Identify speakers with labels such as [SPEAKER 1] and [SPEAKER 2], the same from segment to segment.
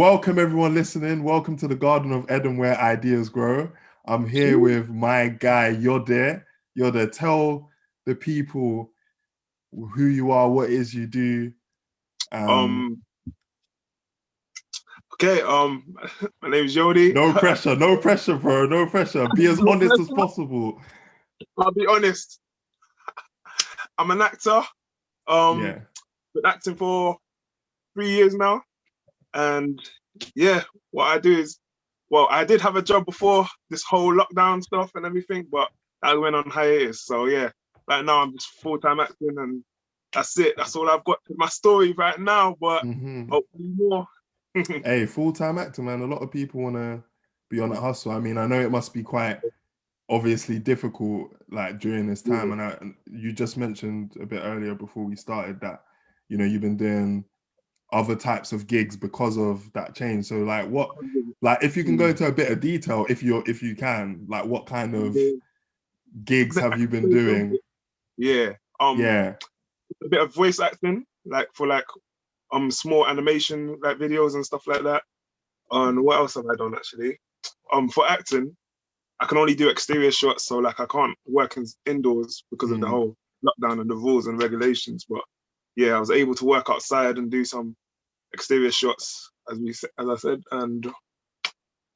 [SPEAKER 1] Welcome everyone listening. Welcome to the Garden of Edun where ideas grow. I'm here with my guy Yode. Yode, tell the people who you are, what it is you do.
[SPEAKER 2] Okay, my name is Yode.
[SPEAKER 1] No pressure, bro. No pressure. Be as honest as possible.
[SPEAKER 2] I'll be honest. I'm an actor.
[SPEAKER 1] Yeah.
[SPEAKER 2] Been acting for 3 years now. And yeah, what I do is, well, I did have a job before this whole lockdown stuff and everything, but that went on hiatus. So yeah, right now I'm just full-time acting and that's it. That's all I've got to my story right now, but hopefully more.
[SPEAKER 1] Hey, full-time actor, man. A lot of people want to be on that hustle. I mean, I know it must be quite obviously difficult like during this time. And you just mentioned a bit earlier before we started that, you know, you've been doing other types of gigs because of that change. So like if you can go into a bit of detail, if you can, like what kind of gigs have you been doing?
[SPEAKER 2] Yeah.
[SPEAKER 1] Yeah.
[SPEAKER 2] A bit of voice acting, like for small animation like videos and stuff like that. And what else have I done actually? For acting, I can only do exterior shots, so like I can't work indoors because of the whole lockdown and the rules and regulations. But yeah, I was able to work outside and do some exterior shots, as I said, and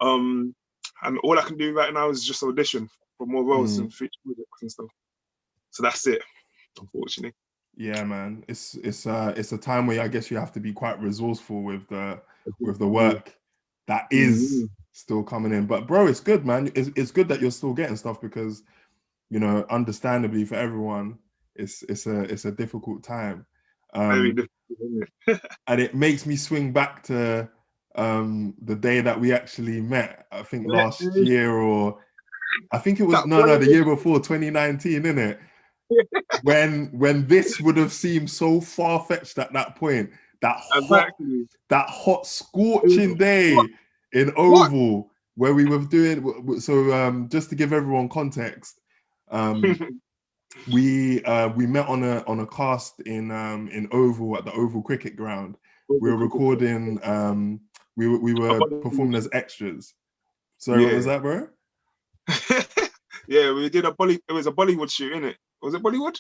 [SPEAKER 2] all I can do right now is just audition for more roles and feature projects and stuff. So that's it, unfortunately.
[SPEAKER 1] Yeah, man. It's a time where I guess you have to be quite resourceful with the work that is still coming in. But bro, it's good, man. It's good that you're still getting stuff because, you know, understandably for everyone, it's a difficult time.
[SPEAKER 2] Very difficult, isn't it?
[SPEAKER 1] And it makes me swing back to the day that we actually met, I think last year, or I think it was the year before, 2019, innit? when this would have seemed so far-fetched at that point, that hot scorching day in Oval where we were doing. So just to give everyone context, we met on a cast in Oval at the Oval Cricket Ground. We were recording. We were performing as extras. So what was that, bro?
[SPEAKER 2] Yeah, we did it was a Bollywood shoot, innit? Was it Bollywood?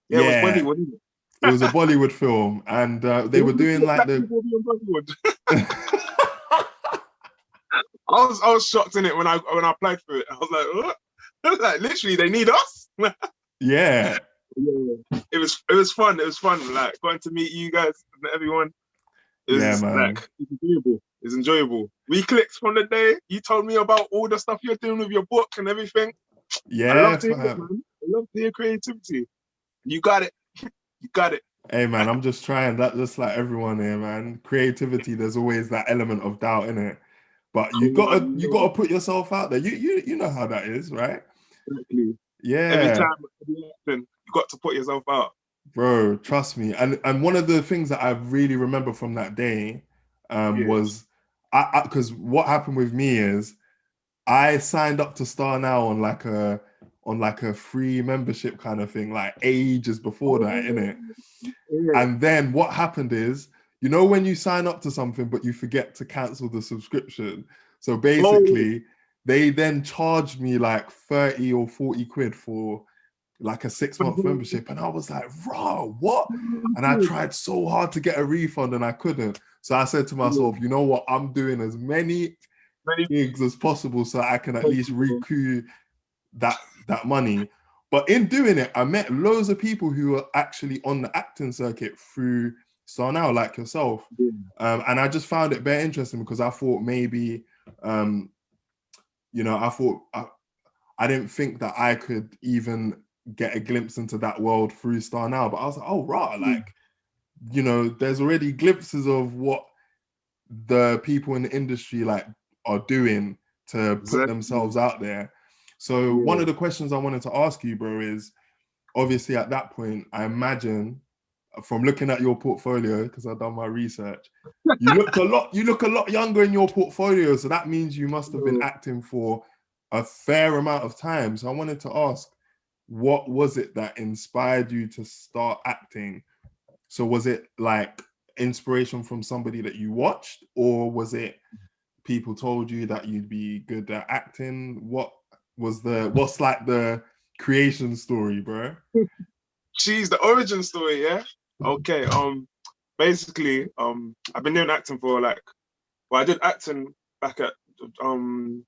[SPEAKER 2] Yeah, it was Bollywood, isn't it?
[SPEAKER 1] It was a Bollywood film, and they were doing like the.
[SPEAKER 2] I was shocked in it when I applied for it. I was like, what? Like literally, they need us.
[SPEAKER 1] Yeah.
[SPEAKER 2] It was fun. It was fun. Like going to meet you guys and everyone. It was like it's enjoyable. We clicked from the day you told me about all the stuff you're doing with your book and everything.
[SPEAKER 1] Yeah,
[SPEAKER 2] I love to hear it, man. I love to hear creativity. You got it. You got it.
[SPEAKER 1] Hey man, I'm just trying that, just like everyone here, man. Creativity, there's always that element of doubt in it, but you gotta put yourself out there. You know how that is, right?
[SPEAKER 2] Exactly.
[SPEAKER 1] Yeah.
[SPEAKER 2] Every time you got to put yourself out,
[SPEAKER 1] bro. Trust me. And one of the things that I really remember from that day was because what happened with me is I signed up to Star Now on like a free membership kind of thing, like ages before that, innit? And then what happened is, you know, when you sign up to something but you forget to cancel the subscription. So basically, they then charged me like 30 or 40 quid for like a 6-month membership. And I was like, bro, what? And I tried so hard to get a refund and I couldn't. So I said to myself, you know what? I'm doing as many gigs as possible so I can at least recoup that money. But in doing it, I met loads of people who are actually on the acting circuit through Star Now, like yourself. And I just found it very interesting because I thought maybe, you know, I didn't think that I could even get a glimpse into that world through Star Now. But I was like, oh, right, like, you know, there's already glimpses of what the people in the industry like are doing to put themselves out there. So one of the questions I wanted to ask you, bro, is obviously at that point, I imagine from looking at your portfolio, because I've done my research, you look a lot younger in your portfolio. So that means you must have been acting for a fair amount of time. So I wanted to ask, what was it that inspired you to start acting? So was it like inspiration from somebody that you watched, or was it people told you that you'd be good at acting? What's like the creation story, bro?
[SPEAKER 2] She's the origin story, yeah? Okay, basically, I've been doing acting for like, well, I did acting back at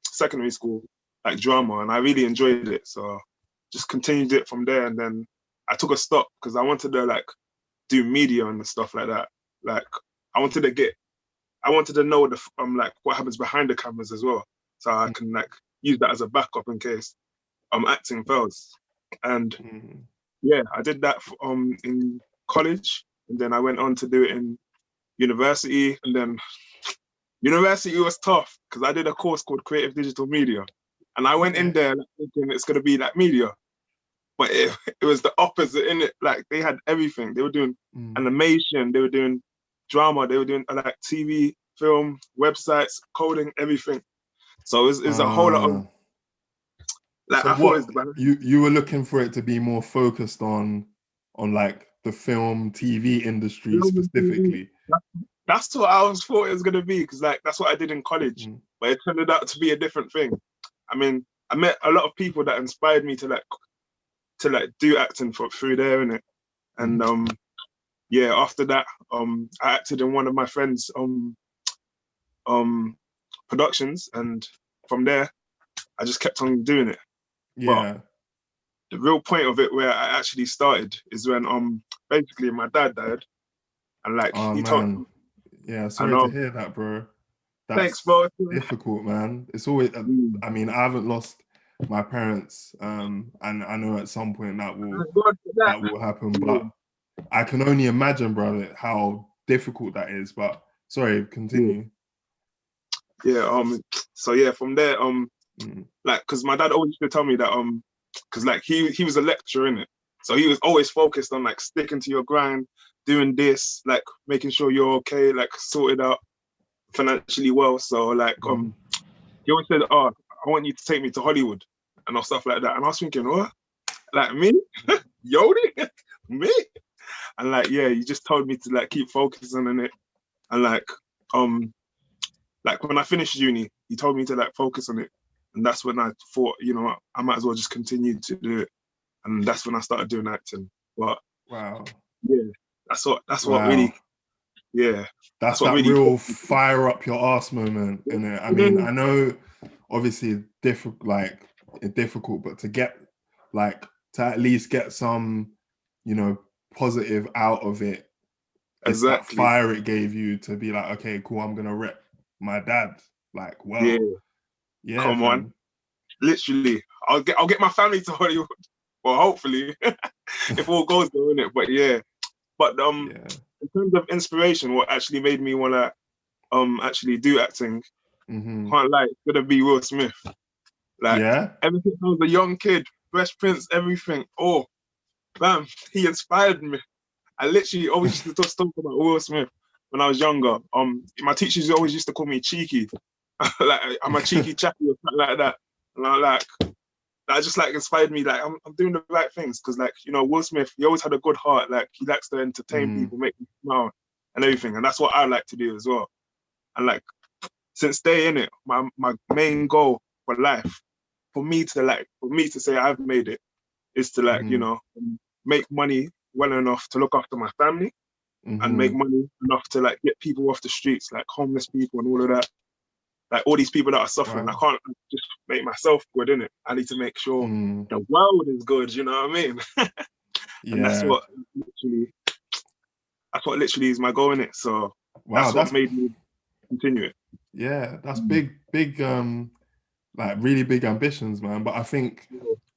[SPEAKER 2] secondary school, like drama, and I really enjoyed it. So just continued it from there, and then I took a stop because I wanted to like do media and stuff like that. Like I wanted to know the like what happens behind the cameras as well, so I can like use that as a backup in case acting fails. And yeah, I did that in college, and then I went on to do it in university, and then university was tough because I did a course called Creative Digital Media, and I went in there like, thinking it's gonna be like media, but it was the opposite in it. Like they had everything. They were doing animation, they were doing drama, they were doing like TV, film, websites, coding, everything. So it's a whole lot of like.
[SPEAKER 1] So
[SPEAKER 2] I thought
[SPEAKER 1] you were looking for it to be more focused on like the film TV industry specifically.
[SPEAKER 2] That's what I thought it was gonna be, because like that's what I did in college, but it turned out to be a different thing. I mean, I met a lot of people that inspired me to like do acting through there, innit? And yeah, after that, I acted in one of my friends' productions, and from there, I just kept on doing it.
[SPEAKER 1] Yeah.
[SPEAKER 2] But the real point of it, where I actually started, is when basically my dad died, and like he told me.
[SPEAKER 1] Yeah, sorry to hear that, bro.
[SPEAKER 2] Thanks, bro.
[SPEAKER 1] Difficult, man. It's always. I mean, I haven't lost my parents, and I know at some point that will happen. But I can only imagine, brother, how difficult that is. But sorry, continue.
[SPEAKER 2] Yeah. So yeah, from there, like, because my dad always used to tell me that because like he was a lecturer in it, so he was always focused on like sticking to your grind, doing this, like making sure you're okay, like sorted out financially well. So like he always said, "Oh, I want you to take me to Hollywood," and all stuff like that. And I was thinking, what? Like me? Yode? Me? And like, yeah, he just told me to like keep focusing on it. And like when I finished uni, he told me to like focus on it. And that's when I thought, you know, I might as well just continue to do it. And that's when I started doing acting. But
[SPEAKER 1] wow,
[SPEAKER 2] yeah, that's what really, yeah,
[SPEAKER 1] that's what that really real fire up your ass moment, innit? I mean, I know obviously difficult, but to get like to at least get some, you know, positive out of it. It's that fire it gave you to be like, okay, cool, I'm gonna rep my dad. Like, well, yeah,
[SPEAKER 2] come on. Literally, I'll get my family to Hollywood. Well, hopefully, if all goes well, innit? But yeah. But in terms of inspiration, what actually made me wanna actually do acting, can't lie, it's gonna be Will Smith. Like ever since I was a young kid, Fresh Prince, everything. Oh, bam, he inspired me. I literally always used to talk about Will Smith when I was younger. My teachers always used to call me cheeky. Like I'm a cheeky chappy or something like that. And I like that just like inspired me. Like I'm doing the right things, because like, you know, Will Smith, he always had a good heart. Like he likes to entertain people, make them smile and everything. And that's what I like to do as well. And like since day in it, my main goal for life, for me to say I've made it, is to like, you know, make money well enough to look after my family and make money enough to like get people off the streets, like homeless people and all of that. Like all these people that are suffering, I can't just make myself good, innit? I need to make sure the world is good, you know what I mean? And that's what literally is my goal, innit? So that's what made me continue it.
[SPEAKER 1] Yeah, that's big, like really big ambitions, man. But I think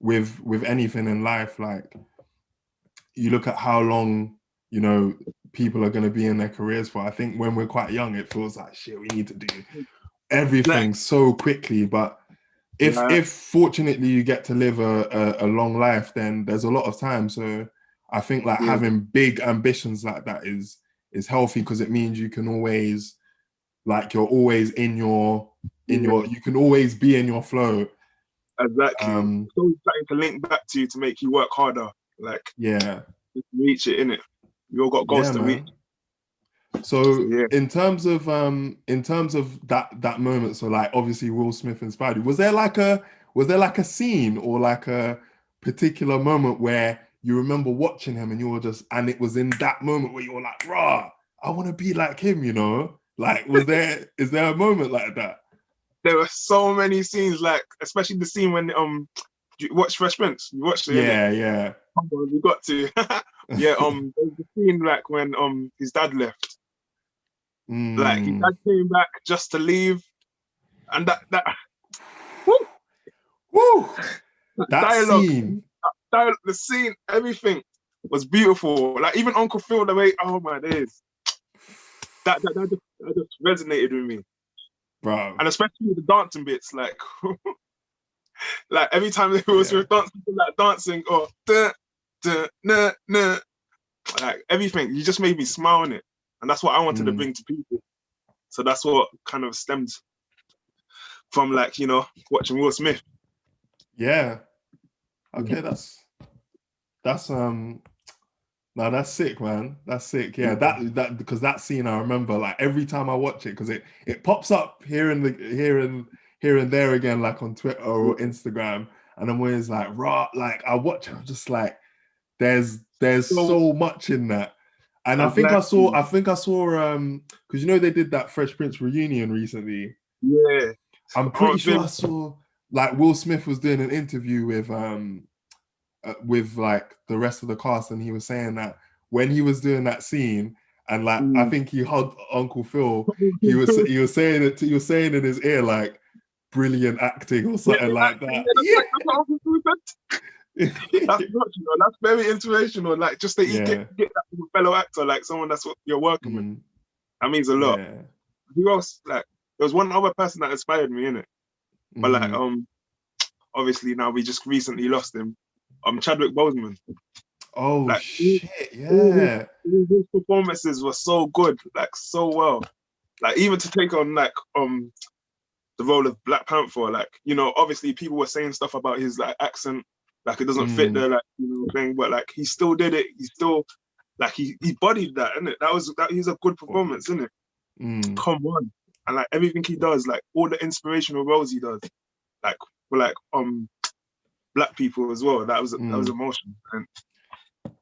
[SPEAKER 1] with anything in life, like you look at how long, you know, people are going to be in their careers for. I think when we're quite young, it feels like shit, we need to do everything so quickly. But if fortunately you get to live a long life, then there's a lot of time. So I think like having big ambitions like that is healthy, because it means you can always, like, you're always in your you can always be in your flow.
[SPEAKER 2] Exactly. It's always starting to link back to you to make you work harder. Like, reach it, innit? You all got goals to reach.
[SPEAKER 1] So
[SPEAKER 2] yeah.
[SPEAKER 1] in terms of that moment, so like obviously Will Smith inspired you. Was there like a scene or like a particular moment where you remember watching him and you were just, and it was in that moment where you were like, rah, I want to be like him, you know? Like, is there a moment like that?
[SPEAKER 2] There were so many scenes, like especially the scene when you watch Fresh Prince. You watched it, innit?
[SPEAKER 1] Yeah, yeah.
[SPEAKER 2] Come on, we got to. Yeah, there's the scene like when his dad left. Like his
[SPEAKER 1] Mm.
[SPEAKER 2] dad came back just to leave, and that woo,
[SPEAKER 1] Woo!
[SPEAKER 2] that
[SPEAKER 1] That
[SPEAKER 2] dialogue,
[SPEAKER 1] scene.
[SPEAKER 2] the scene, everything was beautiful. Like even Uncle Phil, the way, oh my days, that just resonated with me,
[SPEAKER 1] Bro.
[SPEAKER 2] and especially the dancing bits, like like every time they was
[SPEAKER 1] Yeah.
[SPEAKER 2] dancing, like dancing or duh, duh, nah, nah, like everything, you just made me smile in it, and that's what I wanted to bring to people. So that's what kind of stemmed from, like, watching Will Smith.
[SPEAKER 1] Yeah. Okay, that's no, that's sick, man. That's sick. Yeah, that because that scene I remember like every time I watch it because it pops up here and there again, like on Twitter or Instagram, and I'm always like, raw. Like I watch it, I'm just like, there's
[SPEAKER 2] So
[SPEAKER 1] so much in that. And I
[SPEAKER 2] I'm
[SPEAKER 1] think
[SPEAKER 2] glad.
[SPEAKER 1] I saw because you know they did that Fresh Prince reunion recently.
[SPEAKER 2] Yeah.
[SPEAKER 1] I'm
[SPEAKER 2] Oh,
[SPEAKER 1] pretty sure I saw like Will Smith was doing an interview with like the rest of the cast, and he was saying that when he was doing that scene, and like I think he hugged Uncle Phil, he was saying in his ear like brilliant acting or
[SPEAKER 2] Yeah,
[SPEAKER 1] something like that.
[SPEAKER 2] like, that's what Uncle Phil said. That's nuts, that's very inspirational. Like just to get
[SPEAKER 1] Yeah.
[SPEAKER 2] that from a fellow actor, like someone that's what you're working with.
[SPEAKER 1] Mm,
[SPEAKER 2] That means a lot.
[SPEAKER 1] yeah.
[SPEAKER 2] Who else? Like there was one other person that inspired me in it, but like
[SPEAKER 1] Mm-hmm.
[SPEAKER 2] obviously now we just recently lost him. Chadwick Boseman.
[SPEAKER 1] Oh
[SPEAKER 2] Like
[SPEAKER 1] shit,
[SPEAKER 2] all
[SPEAKER 1] yeah.
[SPEAKER 2] his performances were so good, like so well. Like even to take on like the role of Black Panther, like, obviously people were saying stuff about his like accent, like it doesn't fit the like thing, but like he still did it. He still like he bodied that, innit? He's a good performance, isn't it? Come on. And like everything he does, like all the inspirational roles he does, like for like black people as well. That was emotional. And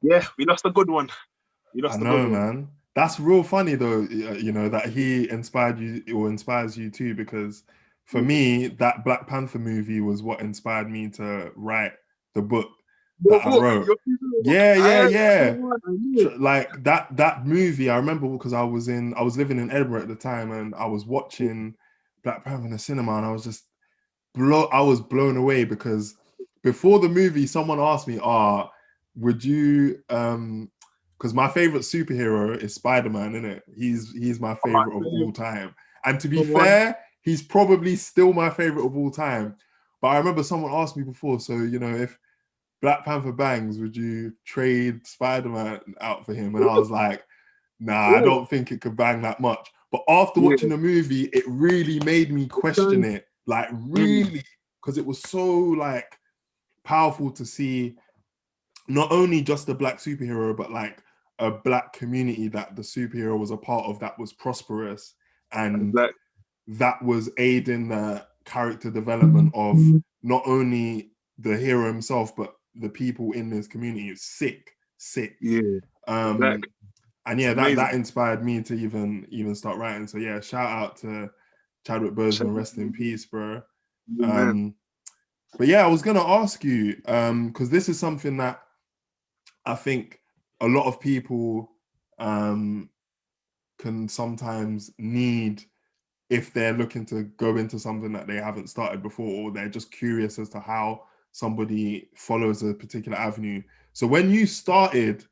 [SPEAKER 2] yeah, we lost a good one. We
[SPEAKER 1] I
[SPEAKER 2] lost a good
[SPEAKER 1] know,
[SPEAKER 2] one.
[SPEAKER 1] man. That's real funny though, you know, that he inspired you or inspires you too, because for me, that Black Panther movie was what inspired me to write the book
[SPEAKER 2] Your
[SPEAKER 1] that I
[SPEAKER 2] book,
[SPEAKER 1] wrote.
[SPEAKER 2] your book.
[SPEAKER 1] Yeah, yeah,
[SPEAKER 2] I
[SPEAKER 1] yeah.
[SPEAKER 2] knew it.
[SPEAKER 1] Like that movie, I remember because I was living in Edinburgh at the time, and I was watching Black Panther in the cinema, and I was just I was blown away because before the movie, someone asked me, would you because my favorite superhero is Spider-Man, isn't it? He's my favorite of all time. And to be
[SPEAKER 2] Come on.
[SPEAKER 1] fair, he's probably still my favorite of all time. But I remember someone asked me before, so if Black Panther bangs, would you trade Spider-Man out for him? And I was like, nah, I don't think it could bang that much. But after
[SPEAKER 2] Yeah.
[SPEAKER 1] watching the movie, it really made me question it. Like really, because it was so like powerful to see not only just a black superhero, but like a black community that the superhero was a part of that was prosperous, and
[SPEAKER 2] Like,
[SPEAKER 1] that was aiding the character development of not only the hero himself, but the people in this community. It's sick.
[SPEAKER 2] yeah.
[SPEAKER 1] Um,
[SPEAKER 2] Exactly.
[SPEAKER 1] and
[SPEAKER 2] It's
[SPEAKER 1] yeah,
[SPEAKER 2] amazing.
[SPEAKER 1] that inspired me to even start writing. So yeah, shout out to Chadwick Boseman, rest in peace, bro.
[SPEAKER 2] Man.
[SPEAKER 1] But yeah, I was gonna ask you, because this is something that I think a lot of people can sometimes need if they're looking to go into something that they haven't started before, or they're just curious as to how somebody follows a particular avenue. So when you started,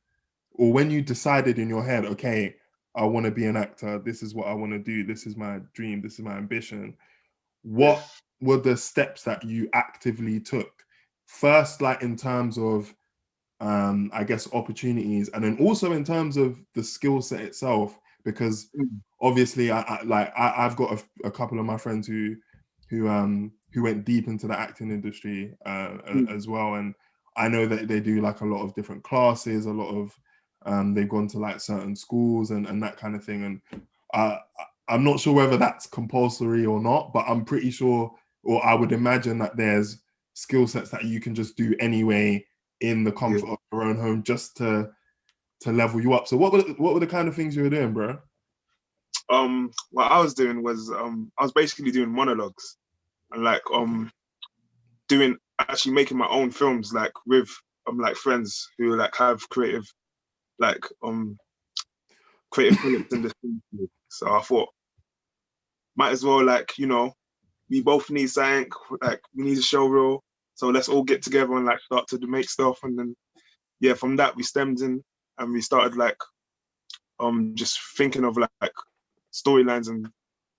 [SPEAKER 1] or when you decided in your head, okay, I want to be an actor, this is what I want to do, this is my dream, this is my ambition, what were the steps that you actively took? First, like in terms of I guess opportunities, and then also in terms of the skill set itself, because obviously I've got a couple of my friends who went deep into the acting industry as well, and I know that they do like a lot of different classes, a lot of They've gone to like certain schools and that kind of thing. And I'm not sure whether that's compulsory or not, but I'm pretty sure, or I would imagine that there's skill sets that you can just do anyway in the comfort of your own home, just to level you up. So what were the kind of things you were doing, bro?
[SPEAKER 2] What I was doing was I was basically doing monologues and like actually making my own films, like with like friends who like have creative talents in this industry. So I thought, might as well, like, you know, we both need something, like we need a show reel, so let's all get together and like start to make stuff. And then from that we stemmed in and we started like just thinking of like storylines and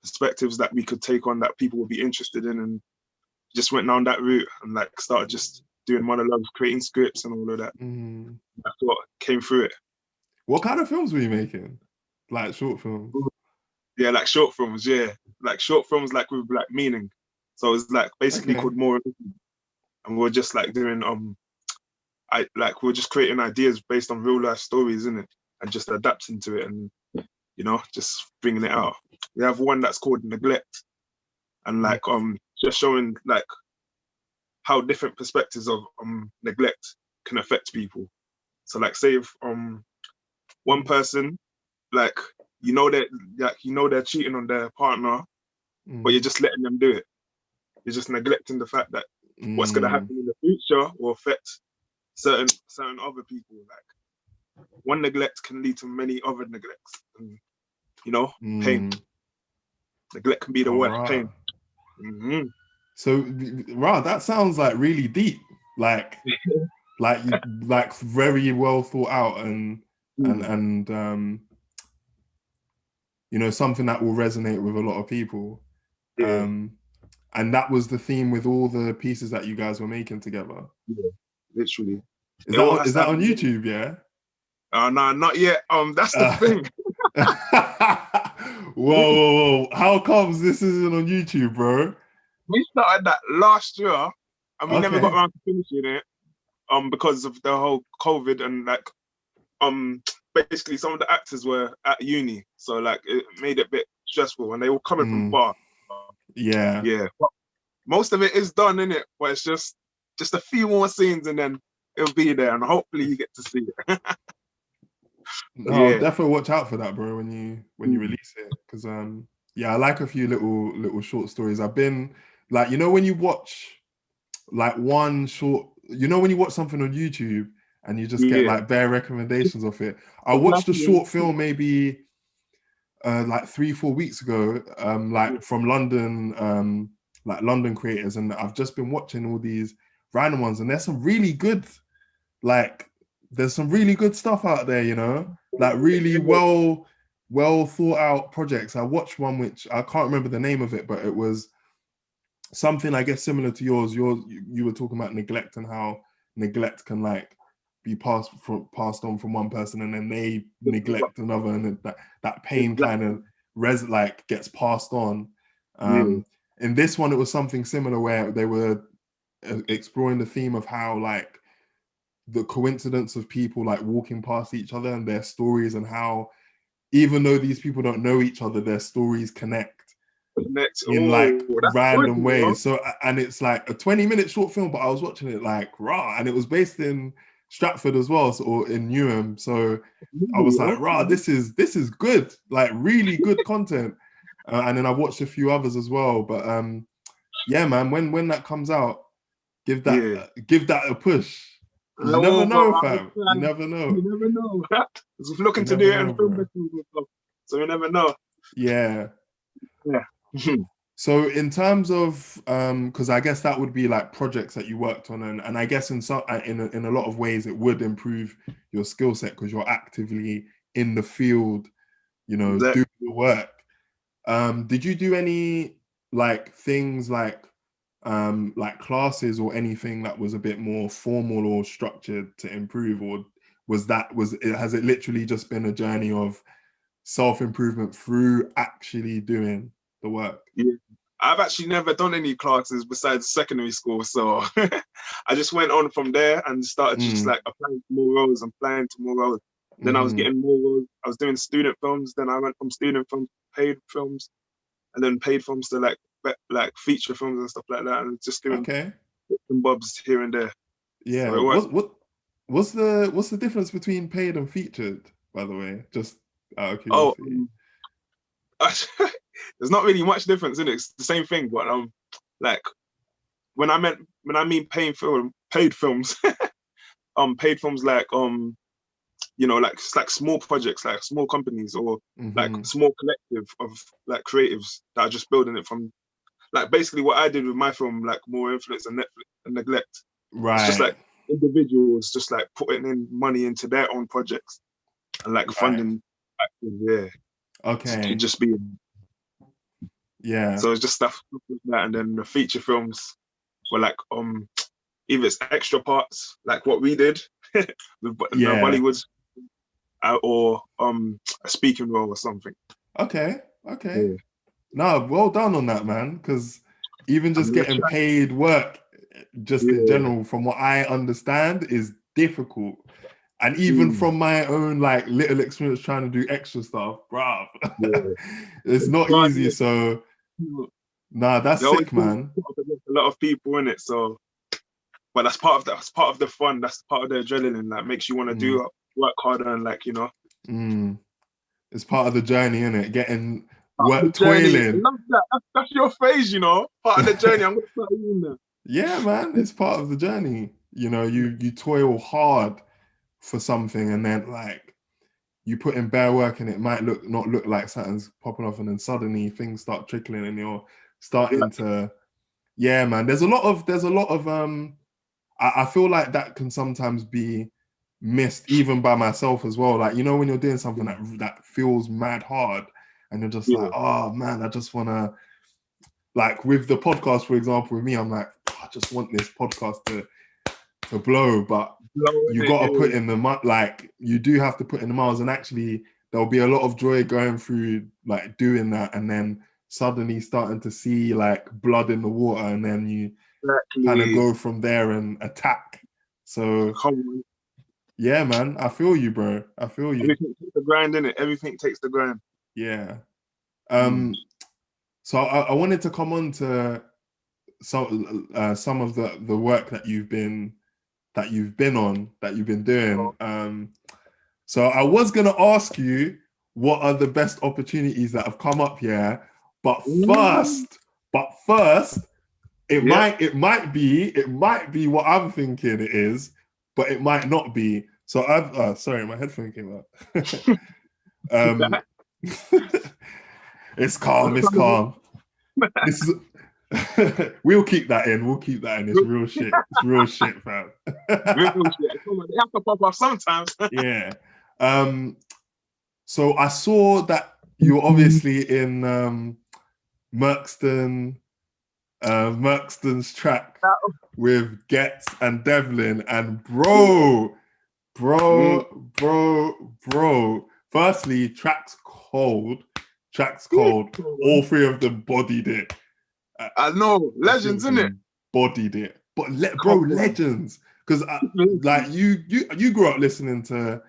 [SPEAKER 2] perspectives that we could take on that people would be interested in, and just went down that route and like started just doing monologues, creating scripts and all of that. That's what came through it.
[SPEAKER 1] What kind of films were you making? Like short films?
[SPEAKER 2] Yeah, like short films, like short films like with like meaning. So it's like basically called More, and we're just like doing we're just creating ideas based on real life stories, innit? And just adapting to it and, you know, just bringing it out. We have one that's called Neglect, and like just showing like how different perspectives of neglect can affect people. So like say if one person, like they're cheating on their partner, but you're just letting them do it. You're just neglecting the fact that what's gonna happen in the future will affect certain other people. Like one neglect can lead to many other neglects, and, you know, pain. Neglect can be the worst pain.
[SPEAKER 1] So, that sounds like really deep, like very well thought out, and you know, something that will resonate with a lot of people. And that was the theme with all the pieces that you guys were making together.
[SPEAKER 2] Yeah, literally.
[SPEAKER 1] Is that on YouTube? Yeah.
[SPEAKER 2] No, not yet. That's the thing.
[SPEAKER 1] Whoa! How comes this isn't on YouTube, bro?
[SPEAKER 2] We started that last year, and we never got around to finishing it, because of the whole COVID and like, basically some of the actors were at uni, so like it made it a bit stressful, and they were coming from far. Yeah. But most of it is done, innit? But it's just a few more scenes, and then it'll be there, and hopefully you get to see it.
[SPEAKER 1] I'll definitely watch out for that, bro, when you release it, because I like a few little short stories. I've been like, you know, when you watch like one short, you know, when you watch something on YouTube and you just get like bare recommendations of it. I watched a short film maybe like 3-4 weeks ago, like from London, like London creators, and I've just been watching all these random ones, and there's some really good stuff out there, you know, like really well thought out projects. I watched one which I can't remember the name of it, but it was something, I guess, similar to yours. You were talking about neglect and how neglect can like be passed on from one person, and then they neglect another, and that pain kind of gets passed on. In this one, it was something similar where they were exploring the theme of how like the coincidence of people like walking past each other and their stories, and how even though these people don't know each other, their stories connect in like random ways. So, and it's like a 20-minute short film, but I was watching it like raw, and it was based in Stratford as well, or in Newham. So I was like, raw, this is good, like really good content. And then I watched a few others as well. But yeah, man, when that comes out, give that a push. You never know, fam. You never know.
[SPEAKER 2] You never know. We're looking to do it in film, so we never know.
[SPEAKER 1] Yeah. So in terms of because I guess that would be like projects that you worked on, and I guess in a lot of ways it would improve your skill set because you're actively in the field, you know, doing the work. Did you do any like things like classes or anything that was a bit more formal or structured to improve, or has it literally just been a journey of self-improvement through actually doing the work?
[SPEAKER 2] I've actually never done any classes besides secondary school, so I just went on from there and started just like applying to more roles. Then I was getting more roles. I was doing student films. Then I went from student films to paid films, and then paid films to like feature films and stuff like that, and just doing bits and bobs here and there.
[SPEAKER 1] Yeah.
[SPEAKER 2] So it was.
[SPEAKER 1] What's the difference between paid and featured, by the way? Just out of
[SPEAKER 2] Oh,
[SPEAKER 1] curiosity.
[SPEAKER 2] there's not really much difference in it. It's the same thing, but like when I mean paid films, paid films like you know, like it's like small projects, like small companies, or like small collective of like creatives that are just building it from, like basically what I did with my film, like More Influence and Netflix and Neglect.
[SPEAKER 1] Right.
[SPEAKER 2] It's just like individuals just like putting in money into their own projects and like funding. Yeah.
[SPEAKER 1] Okay.
[SPEAKER 2] To just be.
[SPEAKER 1] Yeah.
[SPEAKER 2] So it's just stuff like that, and then the feature films were like either it's extra parts like what we did with the Bollywood, or a speaking role or something.
[SPEAKER 1] Okay. Yeah. No, well done on that, man. Because even just getting paid work, just in general, from what I understand, is difficult. And even from my own like little experience trying to do extra stuff, bruv, it's not easy. So, nah, that's sick, man.
[SPEAKER 2] A lot of people in it, so. But that's part of the fun. That's part of the adrenaline that makes you want to work harder and like, you know.
[SPEAKER 1] It's part of the journey, isn't it? Getting work, toiling.
[SPEAKER 2] I love that. That's your phrase, you know. Part of the journey. I'm gonna start using that.
[SPEAKER 1] Yeah, man. It's part of the journey. You know, you toil hard for something, and then like you put in bare work, and it might not look like something's popping off, and then suddenly things start trickling, and you're starting to. Yeah, man. There's a lot of I feel like that can sometimes be missed even by myself as well. Like, you know, when you're doing something that feels mad hard and you're just like, oh man, I just want to, like with the podcast, for example, with me, I'm like, I just want this podcast to blow, but you got to put in the, like, you do have to put in the miles, and actually there'll be a lot of joy going through like doing that, and then suddenly starting to see like blood in the water, and then you kind of go from there and attack. So yeah, man, I feel you, bro. I feel you.
[SPEAKER 2] Everything takes the grind, innit? Everything takes the grind.
[SPEAKER 1] Yeah. So I wanted to come on to some of the work that you've been doing. So I was gonna ask you what are the best opportunities that have come up here, but first. It might be what I'm thinking it is, but it might not be. So I've sorry, my headphone came out. It's calm. This is we'll keep that in. It's real shit. It's real shit, fam.
[SPEAKER 2] Real shit. Come on, they have to pop off sometimes.
[SPEAKER 1] Yeah. So I saw that you were obviously in Mercston. Mercston's track with Ghetts and Devlin, and bro. Firstly, track's cold. All three of them bodied it.
[SPEAKER 2] I know, legends, isn't it?
[SPEAKER 1] Bodied it, but legends. Because like you grew up listening to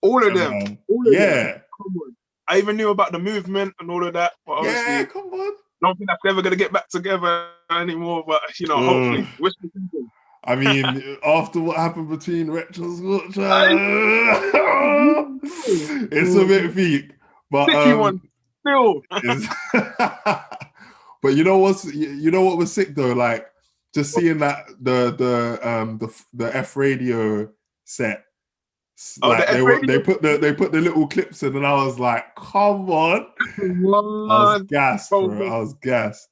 [SPEAKER 2] all of them.
[SPEAKER 1] Them.
[SPEAKER 2] Come on. I even knew about the movement and all of that. But obviously,
[SPEAKER 1] come on.
[SPEAKER 2] I don't think that's ever gonna get back together anymore. But you know, hopefully,
[SPEAKER 1] I mean, after what happened between Retch and Scorcher, it's a bit peak. But
[SPEAKER 2] one still.
[SPEAKER 1] But you know what was sick though? Like just seeing that the F radio set. Like they put the little clips in, and I was like, come on. I was gassed, bro. I was gassed.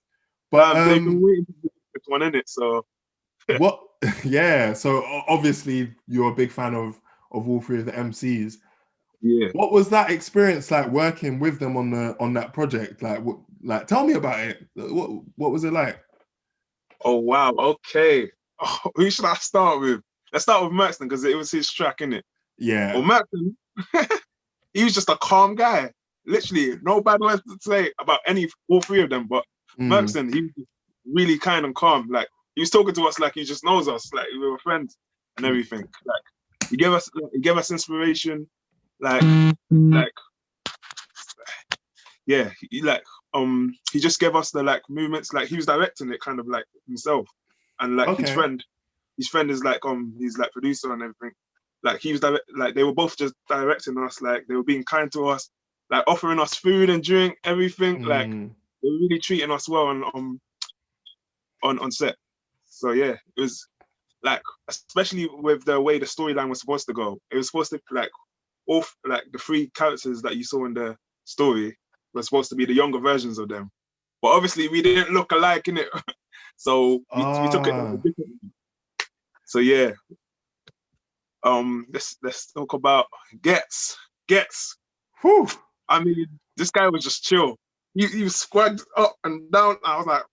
[SPEAKER 1] But
[SPEAKER 2] they've been waiting for this one, innit? So
[SPEAKER 1] what? Yeah. So obviously you're a big fan of all three of the MCs.
[SPEAKER 2] Yeah.
[SPEAKER 1] What was that experience like working with them on that project? Like tell me about it. What was it like?
[SPEAKER 2] Oh wow. Okay. Oh, who should I start with? Let's start with Mercston because it was his track, innit?
[SPEAKER 1] Yeah.
[SPEAKER 2] Well, Mercston, he was just a calm guy. Literally, no bad words to say about all three of them. But Mercston, he was really kind and calm. Like he was talking to us like he just knows us, like we were friends and everything. Like he gave us inspiration. like yeah, he just gave us the like movements, like he was directing it kind of like himself, and like his friend is like he's like producer and everything. Like he was like they were both just directing us, like they were being kind to us, like offering us food and drink, everything. Like they were really treating us well on set. So yeah, it was like, especially with the way the storyline was supposed to go. It was supposed to like like the three characters that you saw in the story were supposed to be the younger versions of them, but obviously we didn't look alike in it, so we took it differently. So yeah, let's talk about Ghetts.
[SPEAKER 1] Whew.
[SPEAKER 2] I mean, this guy was just chill. He was squagged up and down. I was like,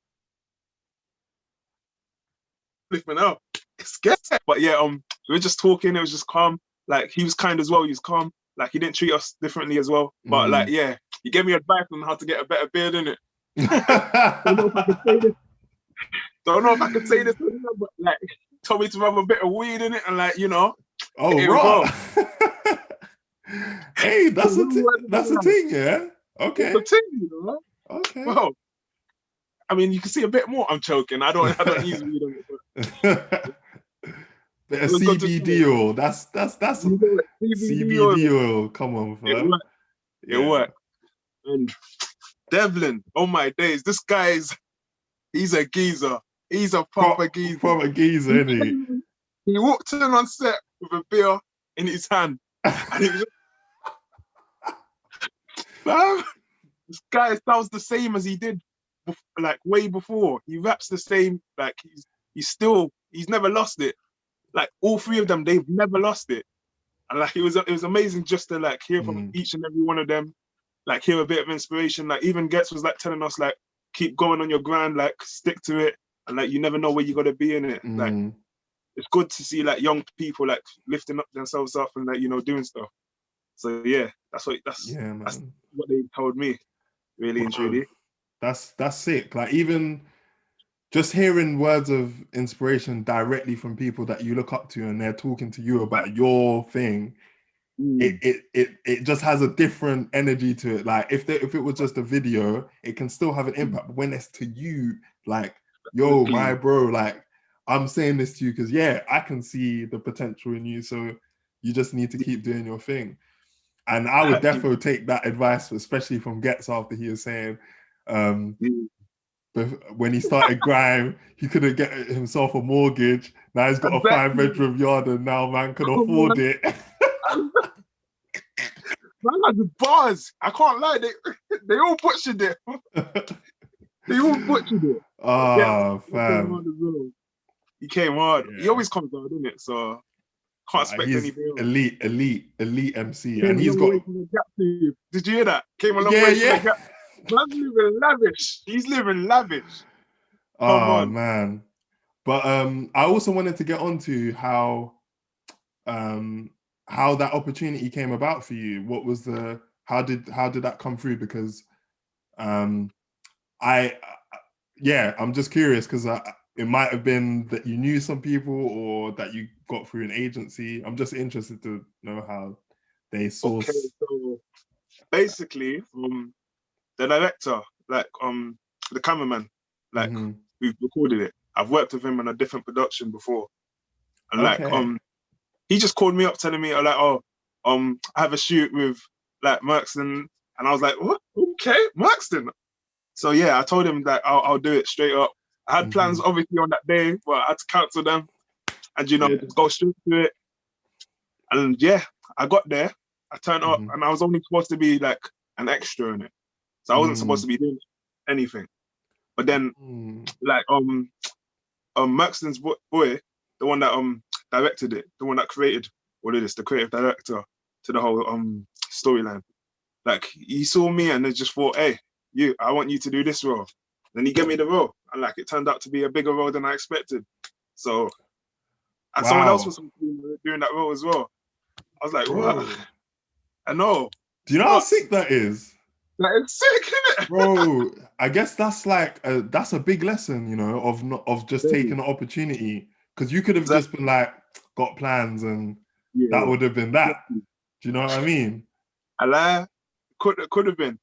[SPEAKER 2] flipping out. It's Ghetts. But yeah, we were just talking. It was just calm. Like he was kind as well. He was calm. Like he didn't treat us differently as well. But like, yeah, he gave me advice on how to get a better beard in it. Don't know if I could say this, but like, told me to have a bit of weed in it and like, you know.
[SPEAKER 1] Oh, right. Hey, that's a thing, yeah. Okay.
[SPEAKER 2] It's a thing, you know.
[SPEAKER 1] Okay.
[SPEAKER 2] Well, I mean, you can see a bit more. I'm choking. I don't use weed on it.
[SPEAKER 1] Bit of CBD oil. That's CBD oil. Come on, fam.
[SPEAKER 2] It worked. And Devlin, oh my days, this guy's he's a geezer. He's a proper geezer.
[SPEAKER 1] Proper geezer, isn't
[SPEAKER 2] he? He walked in on set with a beer in his hand. And he was this guy sounds the same as he did like way before. He raps the same, like he's never lost it. Like all three of them, they've never lost it. And like it was amazing just to like hear from each and every one of them, like hear a bit of inspiration. Like even Ghetts was like telling us like, keep going on your grind, like stick to it, and like you never know where you gotta be in it. Like it's good to see like young people like lifting up themselves up and like, you know, doing stuff. So yeah, that's what they told me, really and truly.
[SPEAKER 1] That's sick. Like even just hearing words of inspiration directly from people that you look up to and they're talking to you about your thing, it just has a different energy to it. Like if it was just a video, it can still have an impact. But when it's to you, like, yo, my bro, like I'm saying this to you because yeah, I can see the potential in you. So you just need to keep doing your thing. And I would definitely take that advice, especially from Ghetts after he was saying, but when he started grime, he couldn't get himself a mortgage. Now he's got a 5-bedroom yard, and now man can afford it.
[SPEAKER 2] Man had the bars. I can't lie. They all butchered it. They all butchered it.
[SPEAKER 1] Oh, fam.
[SPEAKER 2] He came hard. Yeah. He always comes hard, isn't it? So can't expect anything else.
[SPEAKER 1] Elite MC. And he's got.
[SPEAKER 2] Did you hear that? Came a long way from the gap. Man's living lavish. He's living lavish.
[SPEAKER 1] Oh man. But I also wanted to get on to how that opportunity came about for you. What was how did that come through? Because I'm just curious because it might have been that you knew some people or that you got through an agency. I'm just interested to know how they source.
[SPEAKER 2] Okay, so basically, the director, like the cameraman, like who recorded it, I've worked with him on a different production before, and like he just called me up telling me like, I have a shoot with like Mercston, and I was like, what? Okay, Mercston. So yeah, I told him that I'll do it straight up. I had plans obviously on that day, but I had to cancel them and just go straight to it. And yeah, I got there, I turned up, and I was only supposed to be like an extra in it. So I wasn't supposed to be doing anything. But then like Mercston's boy, the one that directed it, the one that created all of this, the creative director to the whole storyline. Like he saw me and they just thought, hey, I want you to do this role. Then he gave me the role. And like it turned out to be a bigger role than I expected. So and someone else was doing that role as well. I was like, what? I know.
[SPEAKER 1] Do you know how sick that is?
[SPEAKER 2] That is sick, isn't it?
[SPEAKER 1] Bro, I guess that's like that's a big lesson, you know, of just taking the opportunity. Because you could have just been like, got plans and that would have been that. Do you know what I mean?
[SPEAKER 2] I lie. Could have been.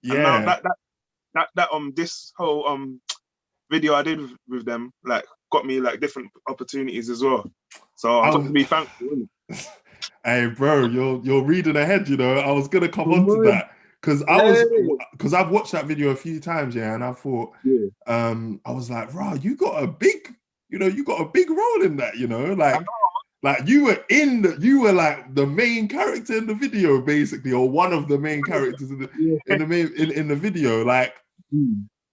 [SPEAKER 2] And now
[SPEAKER 1] Yeah.
[SPEAKER 2] this whole video I did with them like got me like different opportunities as well. So I've got to be thankful.
[SPEAKER 1] Hey, bro, you're reading ahead. You know, I was gonna come on to that because I've watched that video a few times, yeah, and I thought, I was like, "Rah, you got a big role in that, you know, like you were like the main character in the video, basically, or one of the main characters in the video, like."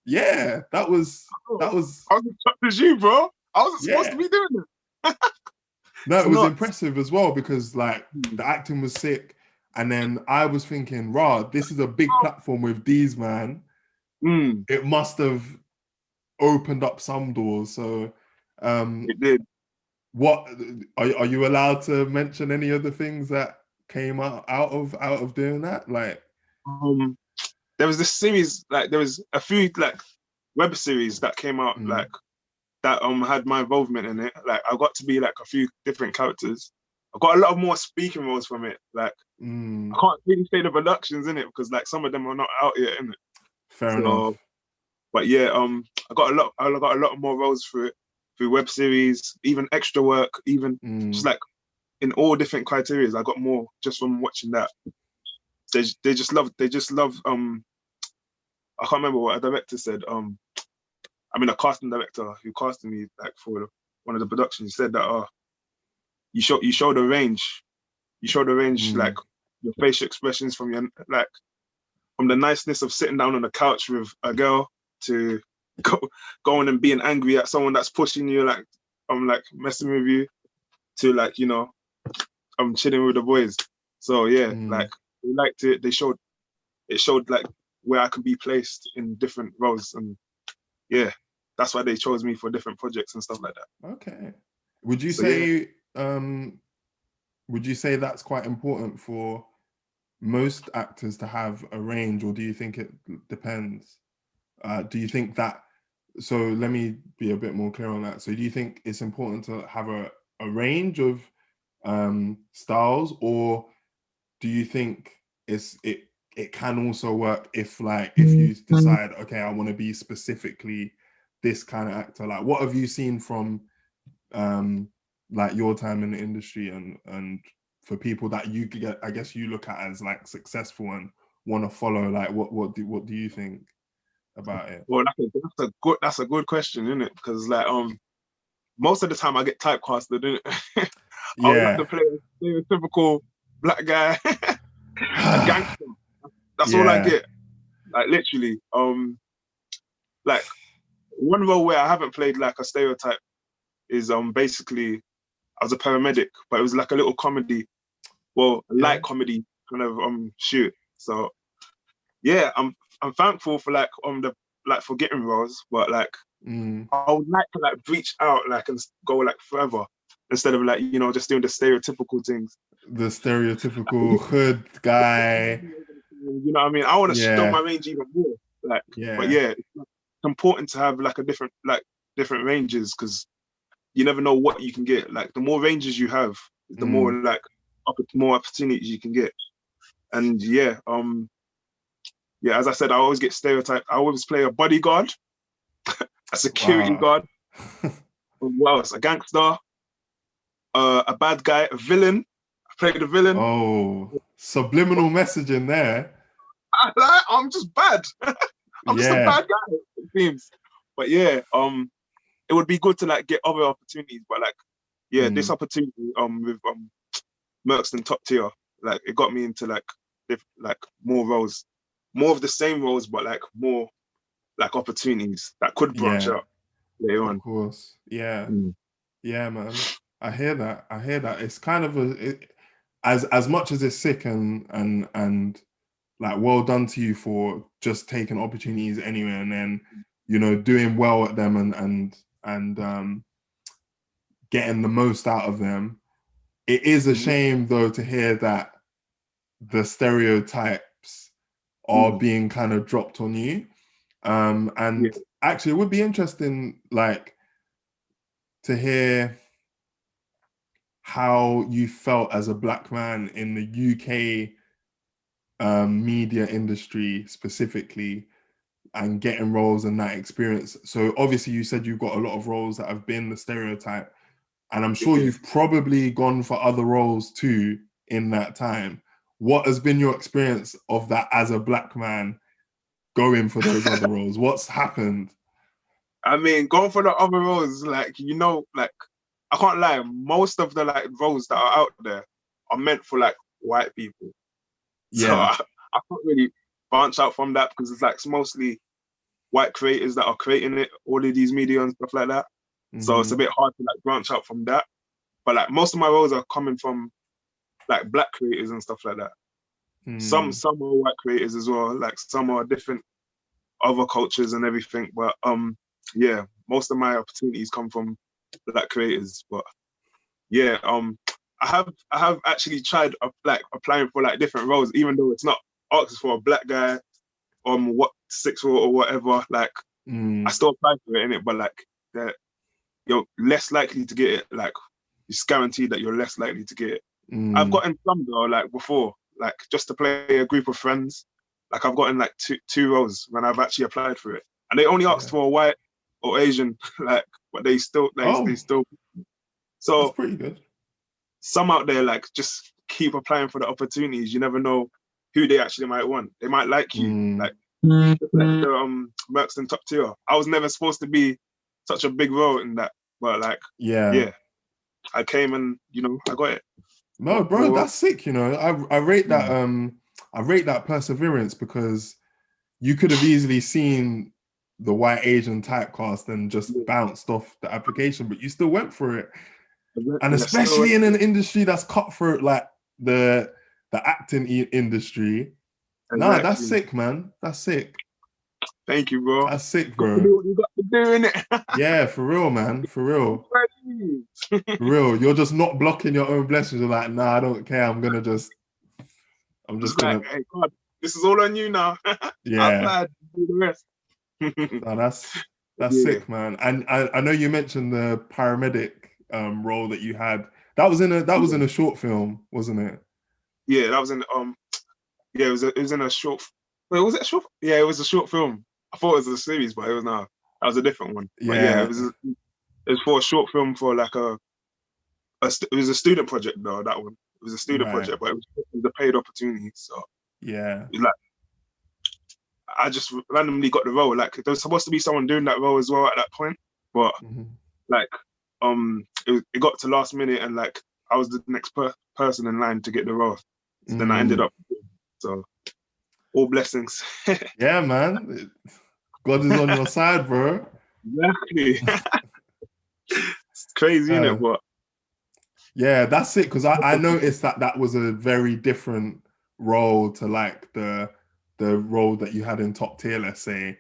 [SPEAKER 1] Yeah, that was.
[SPEAKER 2] I was as shocked as you, bro. I wasn't supposed to be doing it.
[SPEAKER 1] No, it was impressive as well because like the acting was sick, and then I was thinking, "Rah, this is a big platform with these man. It must have opened up some doors." So,
[SPEAKER 2] it did.
[SPEAKER 1] What are you allowed to mention? Any of the things that came out of doing that? Like,
[SPEAKER 2] there was this series, like there was a few like web series that came out like that had my involvement in it. Like I got to be like a few different characters. I got a lot of more speaking roles from it. Like I can't really say the productions in it because like some of them are not out yet, in it.
[SPEAKER 1] Fair enough.
[SPEAKER 2] But yeah, I got a lot more roles through web series, even extra work, even just like in all different criterias. I got more just from watching that. They just love I can't remember what a director said. I mean, a casting director who casted me like for one of the productions said that you show the range, like your facial expressions from your like from the niceness of sitting down on the couch with a girl to going and being angry at someone that's pushing you, like messing with you, to like, you know, I'm chilling with the boys. So yeah, like they liked it. It showed like where I could be placed in different roles, and yeah, that's why they chose me for different projects and stuff like that.
[SPEAKER 1] Okay. Would you say that's quite important for most actors to have a range, or do you think it depends? Do you think that, so let me be a bit more clear on that. So do you think it's important to have a range of styles, or do you think it can also work if you decide, okay, I want to be specifically this kind of actor? Like, what have you seen from like your time in the industry, and for people that you get, I guess you look at as like successful and want to follow, like what do you think about it?
[SPEAKER 2] Well, that's a good question, isn't it? Because like most of the time I get typecasted, innit? I would have to play a stereotypical black guy, a gangster. That's all I get. Like literally. Like one role where I haven't played like a stereotype is basically I was a paramedic, but it was like a little comedy, well, a light comedy kind of shoot. So yeah, I'm thankful for like for getting roles, but like I would like to like reach out like and go like further instead of like, you know, just doing the stereotypical things.
[SPEAKER 1] The stereotypical hood guy.
[SPEAKER 2] You know what I mean? I want to show my range even more. Like, but yeah, it's important to have like a different ranges, because you never know what you can get. Like the more ranges you have, the more like more opportunities you can get. And yeah, as I said, I always get stereotyped. I always play a bodyguard, a security guard, what else? A gangster, a bad guy, a villain. I played a villain.
[SPEAKER 1] Oh, subliminal messaging there.
[SPEAKER 2] I'm just bad. I'm just a bad guy, it seems. But yeah, it would be good to like get other opportunities. But like, yeah, this opportunity with Mercston Top Tier, like it got me into like more roles, more of the same roles, but like more like opportunities that could branch out later on.
[SPEAKER 1] Of course, yeah, man. I hear that. It's kind of as much as it's sick and like well done to you for just taking opportunities anyway, and then, you know, doing well at them and getting the most out of them. It is a shame though to hear that the stereotypes are being kind of dropped on you. And actually it would be interesting like to hear how you felt as a black man in the UK media industry specifically, and getting roles and that experience. So obviously you said you've got a lot of roles that have been the stereotype, and I'm sure you've probably gone for other roles too in that time. What has been your experience of that as a black man going for those other roles? What's happened?
[SPEAKER 2] I mean, going for the other roles, like, you know, like, I can't lie, most of the like roles that are out there are meant for like white people. So
[SPEAKER 1] Yeah.
[SPEAKER 2] I can't really branch out from that, because it's like it's mostly white creators that are creating it, all of these media and stuff like that. So it's a bit hard to like branch out from that. But like most of my roles are coming from like black creators and stuff like that. Some are white creators as well, like some are different other cultures and everything. But yeah, most of my opportunities come from black creators. But yeah, I have actually tried like applying for like different roles, even though it's not asked for a black guy what sixth or whatever. Like I still apply for it, innit? But like you're less likely to get it. Like it's guaranteed that you're less likely to get it. I've gotten some though, like before, like just to play a group of friends. Like I've gotten like two roles when I've actually applied for it, and they only asked for a white or Asian, like, but they still. So
[SPEAKER 1] that's pretty good.
[SPEAKER 2] Some out there like just keep applying for the opportunities. You never know who they actually might want. They might like you, like the Mercston top tier. I was never supposed to be such a big role in that, but like yeah, I came and I got it.
[SPEAKER 1] No, bro, that's sick. I rate that. I rate that perseverance, because you could have easily seen the white Asian typecast and just bounced off the application, but you still went for it. And especially in an industry that's cutthroat, like the acting industry. Exactly. Nah, that's sick, man. That's sick.
[SPEAKER 2] Thank you, bro.
[SPEAKER 1] That's sick, bro.
[SPEAKER 2] You got to do what you got to do, innit?
[SPEAKER 1] Yeah, for real, man. For real. For real. You're just not blocking your own blessings. You're like, nah, I don't care. I'm just gonna.
[SPEAKER 2] Like, hey, God, this is all on you now.
[SPEAKER 1] Yeah.
[SPEAKER 2] I applied to do the rest.
[SPEAKER 1] No, that's sick, man. And I know you mentioned the paramedic role that you had. That was in a short film, wasn't it?
[SPEAKER 2] Yeah, that was in it was in a short. Wait, was it a short? Yeah, it was a short film. I thought it was a series, but it was not. That was a different one.
[SPEAKER 1] Yeah,
[SPEAKER 2] but yeah, it was for a short film for like it was a student project though. That one, it was a student project, but it was a paid opportunity. So
[SPEAKER 1] yeah,
[SPEAKER 2] it was like I just randomly got the role. Like there was supposed to be someone doing that role as well at that point, but like it got to last minute, and like I was the next person in line to get the role. So then I ended up. So all blessings.
[SPEAKER 1] Yeah, man. God is on your side, bro.
[SPEAKER 2] Exactly. It's crazy, isn't it? But
[SPEAKER 1] yeah, that's it. Because I noticed that was a very different role to like the role that you had in Top Tier, let's say,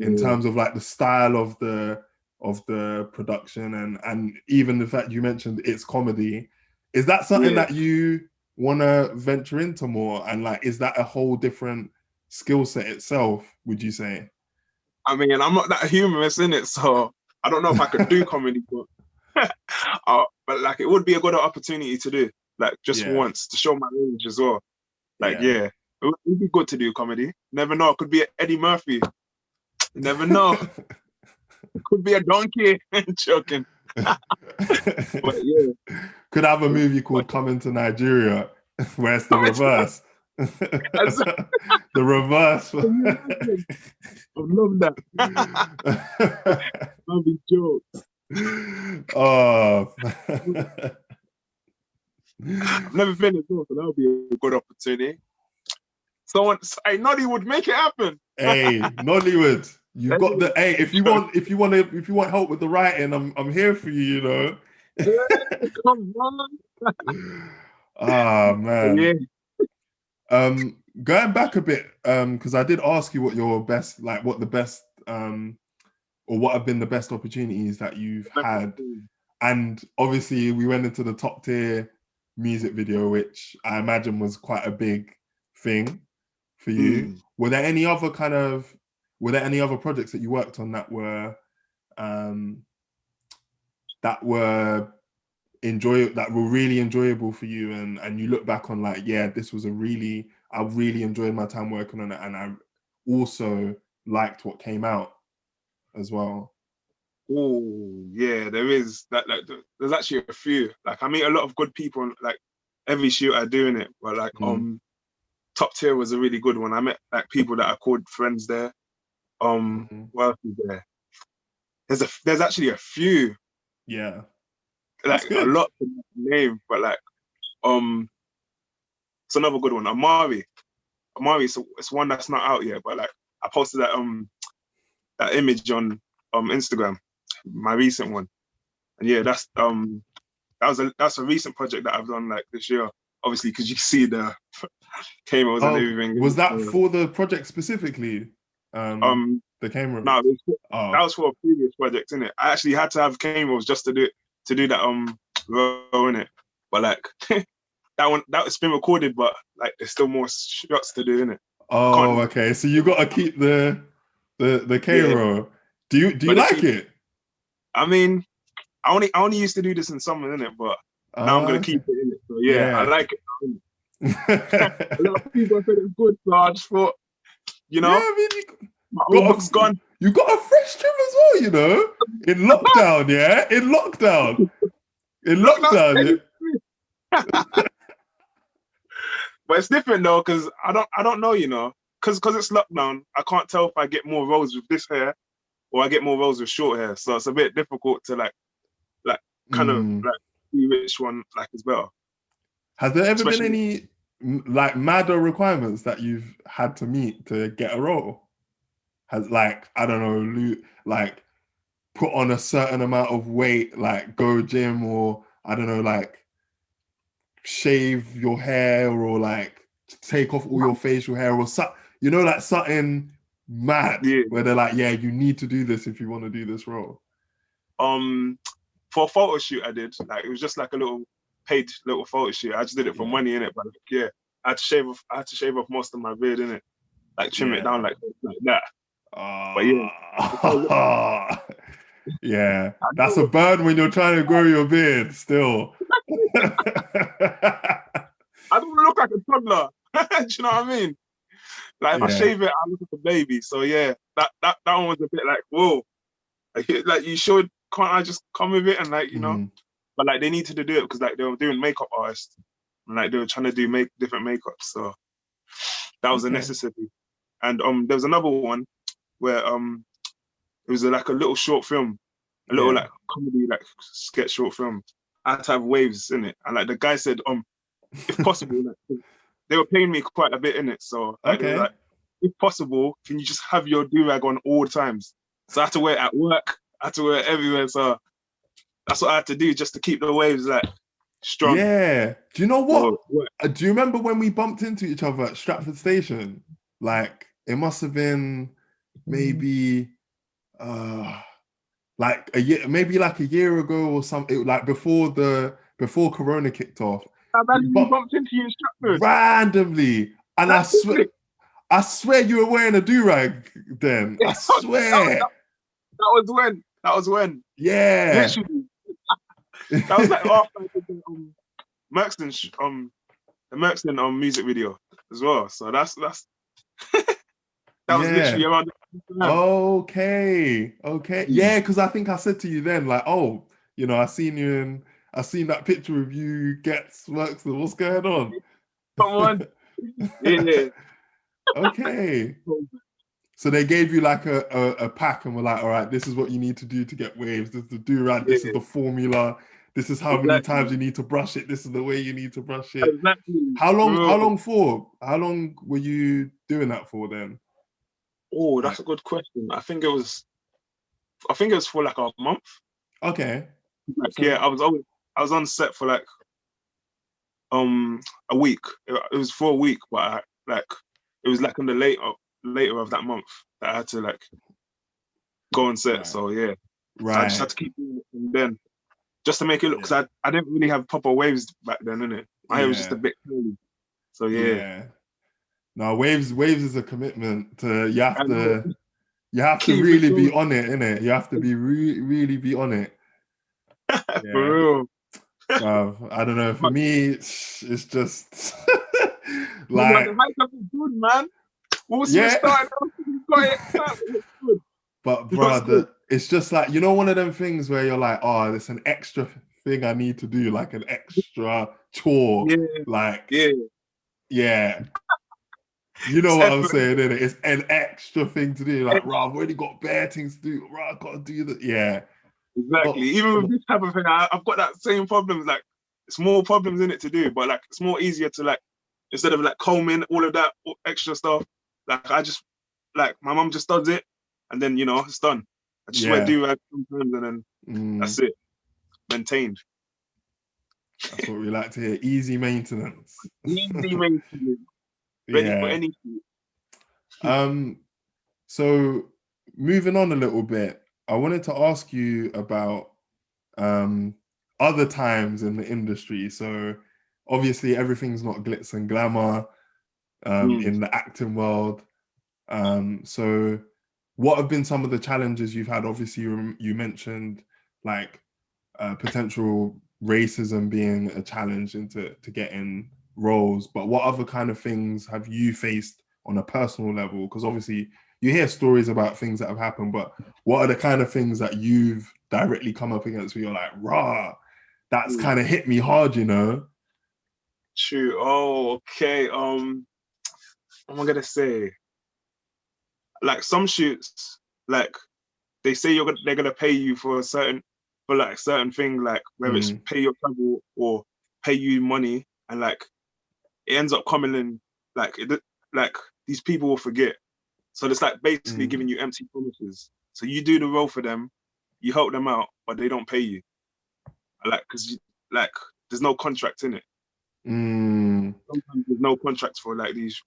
[SPEAKER 1] in terms of like the style of the production and even the fact you mentioned it's comedy. Is that something that you want to venture into more? And like, is that a whole different skill set itself, would you say?
[SPEAKER 2] I mean, I'm not that humorous in it, so I don't know if I could do comedy, but like it would be a good opportunity to do, like just once to show my range as well. Like it would be good to do comedy. Never know, it could be Eddie Murphy. You never know. It could be a donkey. Joking. But yeah,
[SPEAKER 1] could have a movie called Coming to Nigeria, where it's the reverse. The reverse.
[SPEAKER 2] I love that. Love these jokes.
[SPEAKER 1] Oh.
[SPEAKER 2] I've never been as well, so that would be a good opportunity. Hey, Nollywood, make it happen.
[SPEAKER 1] Hey, Nollywood, you've got the. Hey, if you want help with the writing, I'm here for you. You know.
[SPEAKER 2] Come on.
[SPEAKER 1] Ah, man.
[SPEAKER 2] Yeah.
[SPEAKER 1] Going back a bit, because I did ask you what your best, like, what the best, or what have been the best opportunities that you've had, and obviously we went into the Top Tier music video, which I imagine was quite a big thing for you. Were there any other projects that you worked on that were that were really enjoyable for you, and you look back on like, yeah, this was I really enjoyed my time working on it, and I also liked what came out as well?
[SPEAKER 2] Oh yeah, there is that. Like, there's actually a few. Like, I meet a lot of good people. Like every shoot I do in it, but like Top Tier was a really good one. I met like people that I called friends there. What else is there? There's actually a few.
[SPEAKER 1] Yeah, that's
[SPEAKER 2] Like a
[SPEAKER 1] good.
[SPEAKER 2] lot to name, but like it's another good one. Amari, it's one that's not out yet, but like I posted that image on Instagram, my recent one, and yeah, that's a recent project that I've done like this year. Obviously, because you see the cameras and
[SPEAKER 1] Oh, was
[SPEAKER 2] everything.
[SPEAKER 1] that for the project specifically? The camera.
[SPEAKER 2] No,
[SPEAKER 1] Oh,
[SPEAKER 2] that was for a previous project, innit? I actually had to have cameras just to do that row in it, but like that's been recorded, but like there's still more shots to do in it.
[SPEAKER 1] oh, okay. So you got to keep the
[SPEAKER 2] Yeah,
[SPEAKER 1] camera. Do you
[SPEAKER 2] but
[SPEAKER 1] like it?
[SPEAKER 2] I mean, I only used to do this in summer, innit? But now I'm gonna
[SPEAKER 1] Okay.
[SPEAKER 2] keep it in it. So yeah, I
[SPEAKER 1] Yeah.
[SPEAKER 2] like it. A lot of people said it's good, so I just thought,
[SPEAKER 1] Yeah, I mean,
[SPEAKER 2] my old book's gone.
[SPEAKER 1] you got a fresh trim as well, you know, in lockdown, yeah, in lockdown,
[SPEAKER 2] Lockdown,
[SPEAKER 1] yeah.
[SPEAKER 2] but it's different though, because I don't know, you know, because it's lockdown. I can't tell if I get more rolls with this hair or I get more rolls with short hair. So it's a bit difficult to like kind of like see which one like is better.
[SPEAKER 1] Has there ever been
[SPEAKER 2] Especially,
[SPEAKER 1] any like madder requirements that you've had to meet to get a role? Has like, I don't know, like put on a certain amount of weight, like go gym, or I don't know, like shave your hair, or like take off all your facial hair, or something, you know, like something mad
[SPEAKER 2] yeah.
[SPEAKER 1] where they're like, yeah, you need to do this if you want to do this role.
[SPEAKER 2] For a photo shoot I did, like it was just like a little paid little photo shoot. I just did it for
[SPEAKER 1] Yeah,
[SPEAKER 2] money in it, but like, yeah, I had to shave off most of my beard in it, like trim it down
[SPEAKER 1] yeah.
[SPEAKER 2] like that. But yeah,
[SPEAKER 1] Yeah,
[SPEAKER 2] I
[SPEAKER 1] that's a
[SPEAKER 2] know,
[SPEAKER 1] burn when you're trying to grow your beard still.
[SPEAKER 2] I don't look like a toddler. Do you know what I mean? Like if I
[SPEAKER 1] Yeah.
[SPEAKER 2] shave it, I look like a baby. So yeah, that one was a bit like, whoa, like you should, can't I just come with it and like, you know?
[SPEAKER 1] Mm,
[SPEAKER 2] But like they needed to do it because like they were doing makeup artists and like they were trying to do different makeups. So that was a
[SPEAKER 1] okay.
[SPEAKER 2] necessity. And there was another one where it was like a little short film, a little
[SPEAKER 1] Yeah.
[SPEAKER 2] like comedy like sketch short film. I had to have waves in it, and like the guy said, if possible, like, they were paying me quite a bit in it, so like they were
[SPEAKER 1] Okay.
[SPEAKER 2] like, if possible, can you just have your do rag on all the times? So I had to wear it at work, I had to wear it everywhere. So that's what I had to do just to keep the waves like strong.
[SPEAKER 1] Yeah. Do you know
[SPEAKER 2] So
[SPEAKER 1] what? Do you remember when we bumped into each other at Stratford Station? Like it must have been maybe like a year, maybe like a year ago or something, like before Corona kicked off.
[SPEAKER 2] I
[SPEAKER 1] We
[SPEAKER 2] randomly
[SPEAKER 1] bumped
[SPEAKER 2] bumped into you in Stratford.
[SPEAKER 1] randomly, and I swear you were wearing a do-rag then. I swear.
[SPEAKER 2] That was when. That was when.
[SPEAKER 1] Yeah.
[SPEAKER 2] Literally. That was like after I did the Mercston the Mercston music video as well. So that's that was literally
[SPEAKER 1] Yeah.
[SPEAKER 2] around the time.
[SPEAKER 1] Okay. Okay. Yeah, because I think I said to you then, like, oh, you know, I seen that picture of you, Ghetts, Mercston. What's going on?
[SPEAKER 2] Come on. Yeah.
[SPEAKER 1] Okay. So they gave you like a pack and were like, all right, this is what you need to do to get waves. This is the do-rag. This is
[SPEAKER 2] Yeah.
[SPEAKER 1] the formula. This is how many times
[SPEAKER 2] Exactly.
[SPEAKER 1] you need to brush it. This is the way you need to brush it.
[SPEAKER 2] Exactly.
[SPEAKER 1] How long? How
[SPEAKER 2] Bro.
[SPEAKER 1] long for? How long were you doing that for then?
[SPEAKER 2] Oh,
[SPEAKER 1] Like,
[SPEAKER 2] that's a good question. I think it was for like a month.
[SPEAKER 1] okay.
[SPEAKER 2] Like yeah,
[SPEAKER 1] So
[SPEAKER 2] I was on set for like a week. It was for a week, but like it was like in the later of that month that I had to like go on set.
[SPEAKER 1] right,
[SPEAKER 2] So yeah. So I just had
[SPEAKER 1] right.
[SPEAKER 2] to keep doing it from then. Just to make it look,
[SPEAKER 1] Yeah,
[SPEAKER 2] because I didn't really have proper waves back then, innit? My hair was just a
[SPEAKER 1] yeah,
[SPEAKER 2] bit curly. So yeah.
[SPEAKER 1] yeah. No, waves is a commitment.
[SPEAKER 2] I know.
[SPEAKER 1] You have to
[SPEAKER 2] Keep it
[SPEAKER 1] really be
[SPEAKER 2] going.
[SPEAKER 1] on it, innit? You have to be really be on it.
[SPEAKER 2] For
[SPEAKER 1] Yeah.
[SPEAKER 2] real.
[SPEAKER 1] I don't know. For me, it's just
[SPEAKER 2] Man, the
[SPEAKER 1] like,
[SPEAKER 2] hype is good, man. Will Smith
[SPEAKER 1] yeah.
[SPEAKER 2] started off, he got it excited. It was good.
[SPEAKER 1] But
[SPEAKER 2] It was good.
[SPEAKER 1] it's just like, one of them things where you're like, oh, it's an extra thing I need to do, like an extra chore.
[SPEAKER 2] Yeah,
[SPEAKER 1] Like,
[SPEAKER 2] yeah.
[SPEAKER 1] yeah, you know
[SPEAKER 2] It's
[SPEAKER 1] what I'm
[SPEAKER 2] effort.
[SPEAKER 1] saying, innit? It's an extra thing to do. Like, right, I've already got bare things to do. Right, I've got to do that. Yeah.
[SPEAKER 2] Exactly.
[SPEAKER 1] Not,
[SPEAKER 2] Even with
[SPEAKER 1] not-
[SPEAKER 2] this type of thing, I've got that same problems. Like, it's more problems in it to do, but like, it's more easier to like, instead of like combing all of that extra stuff, like I just like my mom just does it, and then it's done. I just wear
[SPEAKER 1] yeah.
[SPEAKER 2] do rag sometimes, and then that's it, maintained.
[SPEAKER 1] That's what we like to hear. Easy maintenance.
[SPEAKER 2] Easy maintenance, ready for
[SPEAKER 1] Yeah.
[SPEAKER 2] anything.
[SPEAKER 1] So moving on a little bit, I wanted to ask you about other times in the industry. So obviously everything's not glitz and glamour in the acting world. So what have been some of the challenges you've had? Obviously you mentioned like potential racism being a challenge into to getting roles, but what other kind of things have you faced on a personal level? Because obviously you hear stories about things that have happened, but what are the kind of things that you've directly come up against where you're like, rah, that's kind of hit me hard,
[SPEAKER 2] True. Oh, okay. What am I gonna say? Like some shoots, like they say they're gonna pay you for like certain thing, like whether it's pay your travel or pay you money, and like it ends up coming in like these people will forget. So it's like basically giving you empty promises. So you do the role for them, you help them out, but they don't pay you. Like because like there's no contract in it. Sometimes there's no contract for like these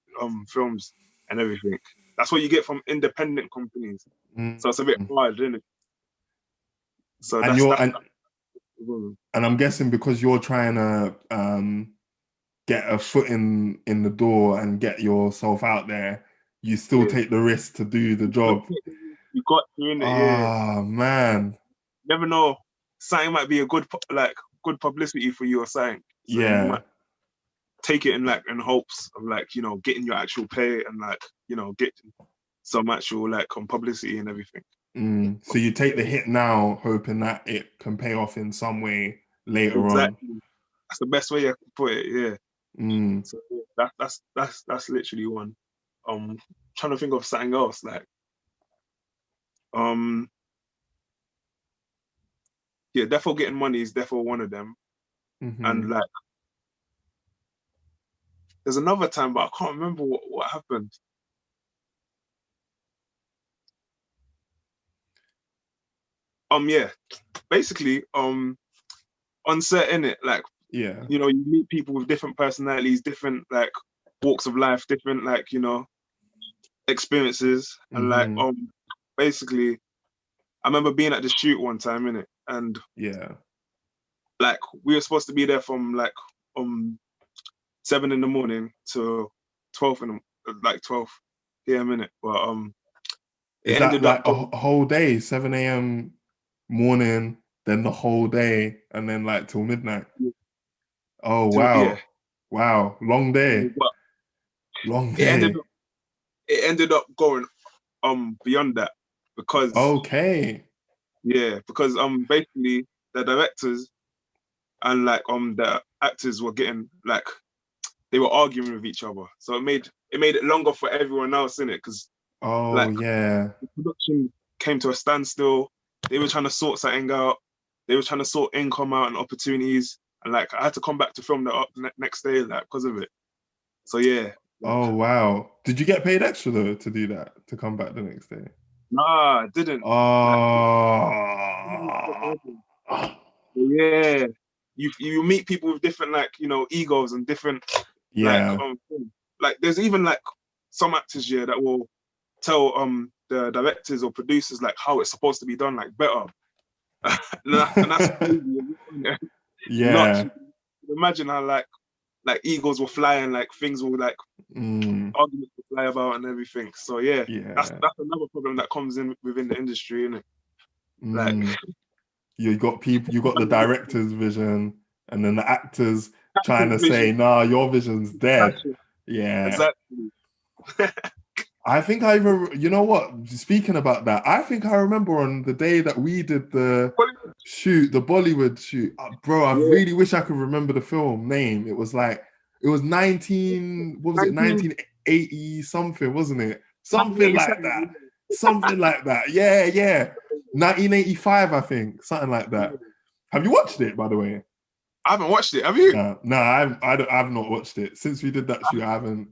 [SPEAKER 2] films and everything. That's what you get from independent companies. So it's a bit hard, isn't it? So
[SPEAKER 1] And
[SPEAKER 2] that's
[SPEAKER 1] and I'm guessing because you're trying to get a foot in the door and get yourself out there, you still take the risk to do the job.
[SPEAKER 2] You got to in it, yeah.
[SPEAKER 1] Oh man.
[SPEAKER 2] Never know. Something might be a good good publicity for you or something. So you
[SPEAKER 1] Yeah.
[SPEAKER 2] might take it in hopes of like, getting your actual pay and like, getting some actual like publicity and everything.
[SPEAKER 1] So you take the hit now, hoping that it can pay off in some way later on.
[SPEAKER 2] Exactly. That's the best way I can put it, yeah. So that's literally one. Trying to think of something else like yeah, definitely getting money is definitely one of them. And like there's another time, but I can't remember what happened. Yeah, basically, on set in it, like
[SPEAKER 1] Yeah.
[SPEAKER 2] you meet people with different personalities, different like walks of life, different like experiences, and like basically, I remember being at the shoot one time in it, and
[SPEAKER 1] yeah,
[SPEAKER 2] like we were supposed to be there from like 7 in the morning to 12 12 p.m. in it, but it
[SPEAKER 1] is that
[SPEAKER 2] ended up
[SPEAKER 1] like a whole day, 7 a.m. morning, then the whole day, and then like till midnight? Oh
[SPEAKER 2] yeah,
[SPEAKER 1] wow, long day,
[SPEAKER 2] but
[SPEAKER 1] long
[SPEAKER 2] it ended
[SPEAKER 1] day.
[SPEAKER 2] up it ended up going beyond that because
[SPEAKER 1] Okay.
[SPEAKER 2] because basically the directors and like the actors were getting like they were arguing with each other, so it made it longer for everyone else in it because
[SPEAKER 1] Oh
[SPEAKER 2] like
[SPEAKER 1] yeah.
[SPEAKER 2] the production came to a standstill. They were trying to sort something out. They were trying to sort income out and opportunities, and like I had to come back to film the next day like because of it. So yeah.
[SPEAKER 1] Oh wow. Did you get paid extra though to do that, to come back the next day?
[SPEAKER 2] Nah, I didn't. Like,
[SPEAKER 1] Oh.
[SPEAKER 2] yeah. You meet people with different like egos and different like
[SPEAKER 1] Yeah.
[SPEAKER 2] like there's even like some actors that will tell the directors or producers like how it's supposed to be done like better. and that's crazy. Not
[SPEAKER 1] Yeah.
[SPEAKER 2] imagine how like egos will fly and like things will like arguments will fly about and everything. So yeah, that's another problem that comes in within the industry, isn't it? Like
[SPEAKER 1] you got people, you got the director's vision, and then the actors trying to say, "Nah, your vision's dead." Yeah,
[SPEAKER 2] exactly.
[SPEAKER 1] I think I even, you know what? Speaking about that, I think I remember on the day that we did the shoot, the Bollywood shoot, bro. I really wish I could remember the film name. It was 1980 something, wasn't it? Something like that. Something like that. Yeah, yeah. 1985, I think, something like that. Have you watched it, by the way?
[SPEAKER 2] I haven't watched it. Have you?
[SPEAKER 1] No, I've not watched it since we did that shoot. I haven't.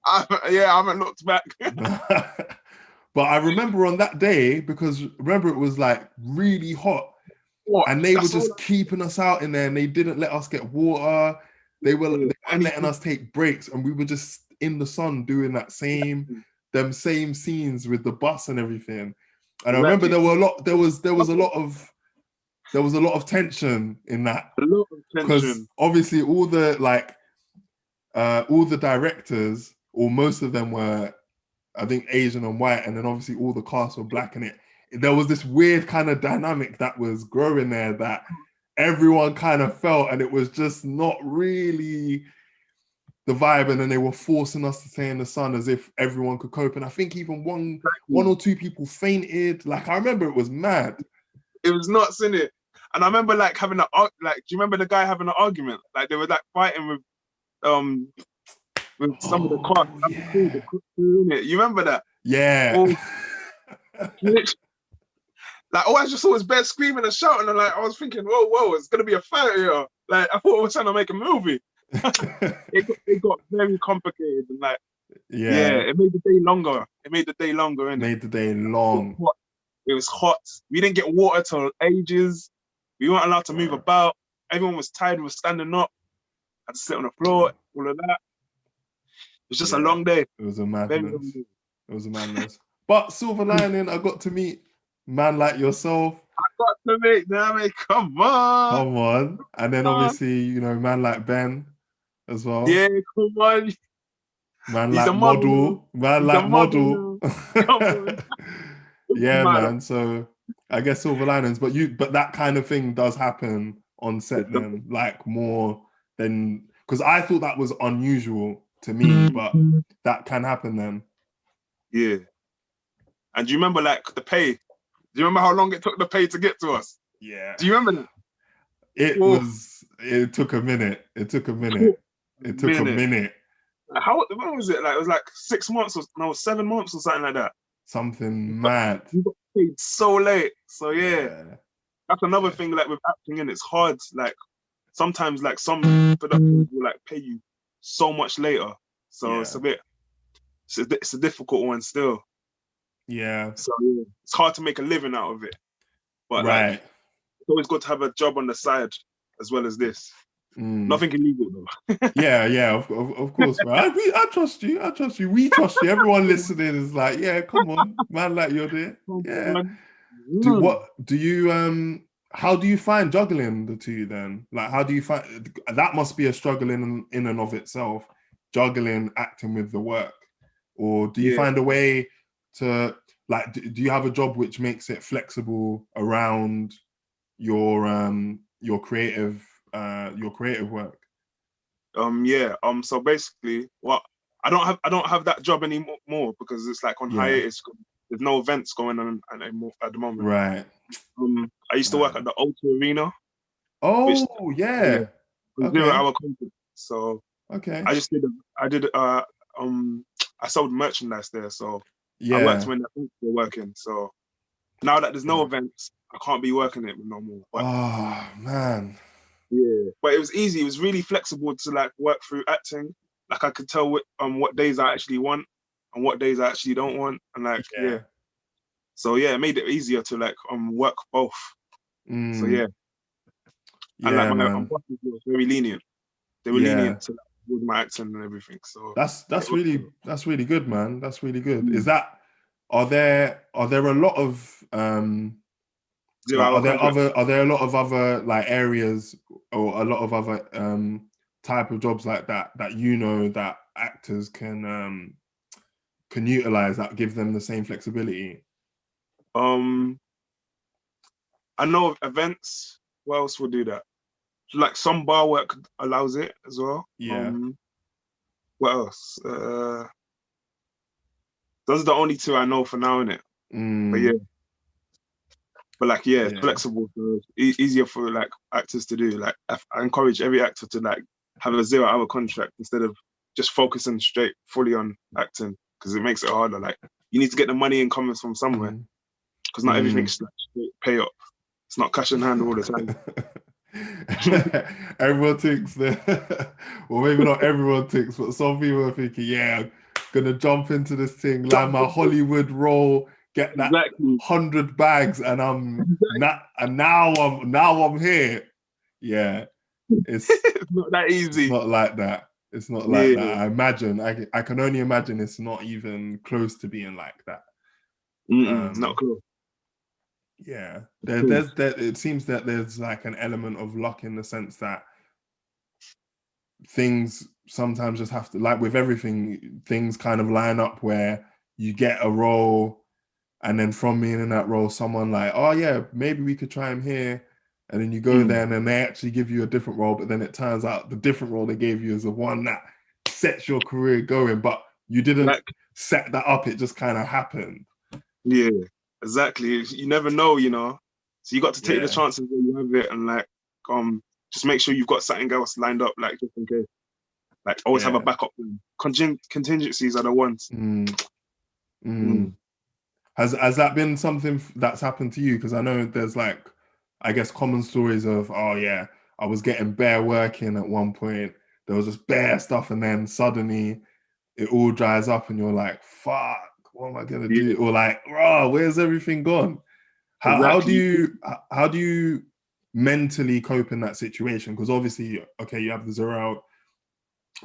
[SPEAKER 2] I haven't looked back.
[SPEAKER 1] But I remember on that day, because remember it was like really hot, and they were just keeping us out in there, and they didn't let us get water. They weren't letting us take breaks, and we were just in the sun doing them same scenes with the bus and everything. And I remember there was a lot of tension in that, because obviously all the directors, or most of them, were, I think, Asian and white, and then obviously all the cast were black in it. There was this weird kind of dynamic that was growing there that everyone kind of felt, and it was just not really the vibe. And then they were forcing us to stay in the sun as if everyone could cope. And I think even one or two people fainted. Like, I remember it was mad.
[SPEAKER 2] It was nuts, innit? And I remember having do you remember the guy having an argument? Like, they were fighting with some of the cast. Yeah. You remember that?
[SPEAKER 1] Yeah.
[SPEAKER 2] All I just saw was Bed screaming and shouting, and I was thinking, whoa, it's gonna be a fight here. Like, I thought we were trying to make a movie. it got very complicated, and it made the day longer. Innit?
[SPEAKER 1] Made the day long.
[SPEAKER 2] It was hot. We didn't get water till ages. We weren't allowed to move about. Everyone was tired. We were standing up. Had to sit on the floor. All of that. It was just a long day.
[SPEAKER 1] It was a madness. It was a madness. But silver lining, I got to meet man like yourself.
[SPEAKER 2] I got to meet Dami. Come on.
[SPEAKER 1] And then obviously, man like Ben as well.
[SPEAKER 2] Yeah, come on.
[SPEAKER 1] Man like model. Man like model.
[SPEAKER 2] Come on.
[SPEAKER 1] Yeah, man. So I guess silver linings, but that kind of thing does happen on set then, like more than, because I thought that was unusual to me, but that can happen then.
[SPEAKER 2] Yeah. And do you remember the pay? Do you remember how long it took the pay to get to us?
[SPEAKER 1] Yeah.
[SPEAKER 2] Do you remember that?
[SPEAKER 1] It took a minute. It took a minute. When
[SPEAKER 2] was it? It was 6 months, 7 months or something like that.
[SPEAKER 1] Something mad.
[SPEAKER 2] You got paid so late. So yeah. That's another thing with acting, and it's hard. Sometimes some productions will pay you so much later. So it's a difficult one still.
[SPEAKER 1] Yeah.
[SPEAKER 2] So it's hard to make a living out of it. But it's always good to have a job on the side as well as this. Nothing illegal though.
[SPEAKER 1] yeah, of course, man. I trust you. We trust you. Everyone listening is like, yeah, come on, man, like you're there. Yeah. How do you find juggling the two then? How do you find that? Must be a struggle in and of itself, juggling acting with the work. Or do you find a way to do you have a job which makes it flexible around your creative work?
[SPEAKER 2] So basically, I don't have that job anymore because it's on hiatus. There's no events going on anymore at the moment.
[SPEAKER 1] Right.
[SPEAKER 2] I used to work at the O2 Arena.
[SPEAKER 1] Oh, yeah.
[SPEAKER 2] 0-hour contract. So
[SPEAKER 1] okay.
[SPEAKER 2] I sold merchandise there, so I worked when the events were working. So now that there's no events, I can't be working it no more. But,
[SPEAKER 1] man.
[SPEAKER 2] Yeah, but it was easy. It was really flexible to work through acting. I could tell what days I actually want and what days I actually don't want, and So it made it easier to work both. So yeah. And my bosses were very lenient. They were lenient to with my acting and everything. So
[SPEAKER 1] that's really good, man. That's really good. Is that are there a lot of are there a lot of other areas or a lot of other type of jobs like that that actors can utilize that give them the same flexibility?
[SPEAKER 2] I know of events. What else would do that? like some bar work allows it as well.
[SPEAKER 1] Yeah.
[SPEAKER 2] What else? Those are the only two I know for now, innit? But yeah. But like, yeah, it's flexible, so it's easier for like actors to do. Like, I encourage every actor to like have a 0-hour contract instead of just focusing straight fully on acting, because it makes it harder. Like, you need to get the money in coming from somewhere, because not everything's like straight pay up. It's not cash in hand all the time.
[SPEAKER 1] Everyone thinks that, well, maybe not everyone thinks, but some people are thinking, yeah, I'm gonna jump into this thing, land my Hollywood role, get that 100 bags, and now I'm here. Yeah, it's
[SPEAKER 2] not that easy.
[SPEAKER 1] It's not like that. It's not like that. I imagine. I can only imagine it's not even close to being like that.
[SPEAKER 2] Not close.
[SPEAKER 1] Yeah, it seems that there's like an element of luck in the sense that things sometimes just have to, like with everything, things kind of line up where you get a role, and then from being in that role, someone like, oh yeah, maybe we could try him here, and then you go there and then they actually give you a different role, but then it turns out the different role they gave you is the one that sets your career going, but you didn't set that up, it just kind of happened.
[SPEAKER 2] Yeah, exactly. You never know, you know. So you got to take the chances when you have it, and like just make sure you've got something else lined up, like just in case. Like always have a backup plan. Contingencies are the ones.
[SPEAKER 1] Has that been something that's happened to you? Because I know there's like, I guess, common stories of, oh yeah, I was getting bare work in at one point, there was just bare stuff, and then suddenly it all dries up and you're like, fuck, what am I gonna do? Or like, bro, where's everything gone? How do you mentally cope in that situation? Because obviously, okay, you have the 0.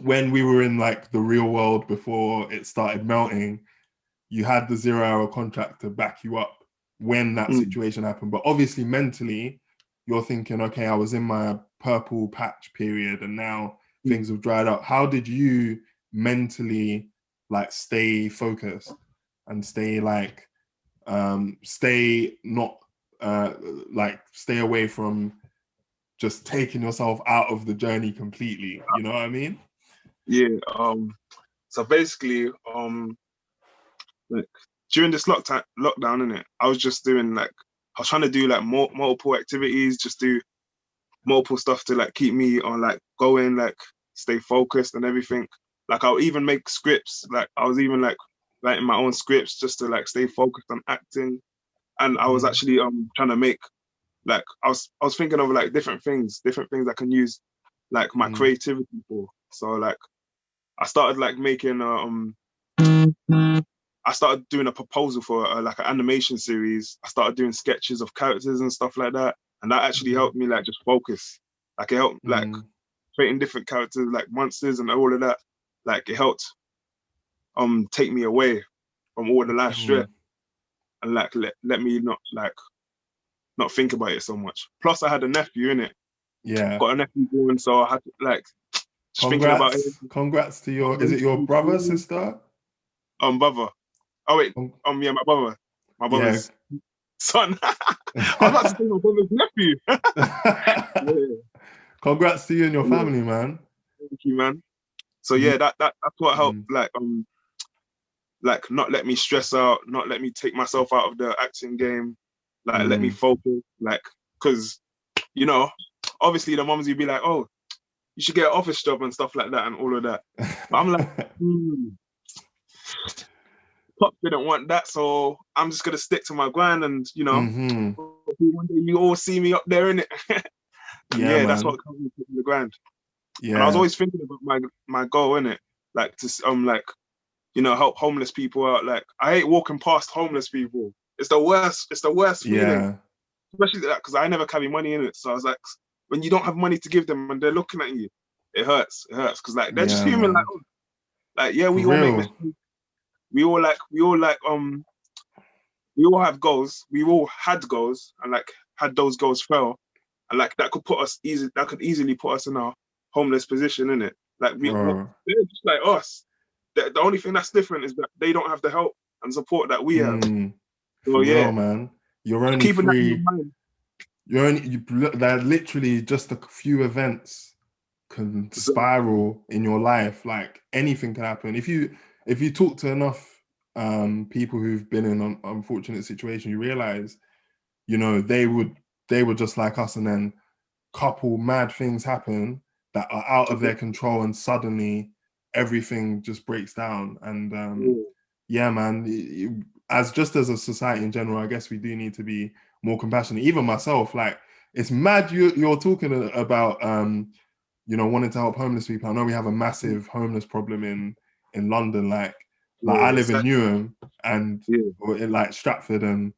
[SPEAKER 1] When we were in like the real world before it started melting, you had the 0-hour contract to back you up when that situation happened. But obviously mentally, you're thinking, okay, I was in my purple patch period and now things have dried up. How did you mentally like stay focused and stay like, stay away from just taking yourself out of the journey completely? You know what I mean?
[SPEAKER 2] Yeah. So basically, like during this lockdown, innit, I was just doing like, I was trying to do like multiple activities, just do multiple stuff to like keep me on like going, like stay focused and everything. Like I'll even make scripts. Like I was even like writing my own scripts just to like stay focused on acting. And I was actually trying to make like, I was thinking of like different things I can use like my creativity for. So like I started like making I started doing a proposal for like an animation series. I started doing sketches of characters and stuff like that, and that actually helped me like just focus. Like it helped like creating different characters like monsters and all of that. Like it helped take me away from all the life stress and like let me not think about it so much. Plus I had a nephew in it.
[SPEAKER 1] Yeah,
[SPEAKER 2] got a nephew born, so I had to like just thinking about it.
[SPEAKER 1] Congrats to your, is it your brother, sister?
[SPEAKER 2] Brother. Oh wait, yeah, my brother's son. I was about to say my brother's nephew.
[SPEAKER 1] Congrats to you and your family, man.
[SPEAKER 2] Thank you, man. So yeah, that's what helped, like not let me stress out, not let me take myself out of the acting game, like let me focus, like, because you know, obviously the moms would be like, oh, you should get an office job and stuff like that and all of that. But I'm like, Pop didn't want that, so I'm just gonna stick to my grind, and you know, one day you all see me up there in it. Yeah, that's what comes with the grind. Yeah, and I was always thinking about my goal in it, like to like, you know, help homeless people out. Like I hate walking past homeless people. It's the worst. It's the worst feeling, especially that because I never carry money in it. So I was like, when you don't have money to give them and they're looking at you, it hurts. It hurts because like they're just human. Man. Like yeah, we all make mistakes. We all have goals. We all had goals, and like had those goals fail, and like that could easily put us in a homeless position, in it. Like they're just like us. The only thing that's different is that they don't have the help and support that we have. So yeah,
[SPEAKER 1] man, you're only free. They're literally just a few events can spiral in your life. Like anything can happen. If you talk to enough people who've been in an unfortunate situation, you realize, they were just like us, and then couple mad things happen that are out of their control, and suddenly everything just breaks down. And yeah, man, as a society in general, I guess we do need to be more compassionate. Even myself, like, it's mad you're talking about wanting to help homeless people. I know we have a massive homeless problem in London. Like I live in Newham, and in like Stratford, and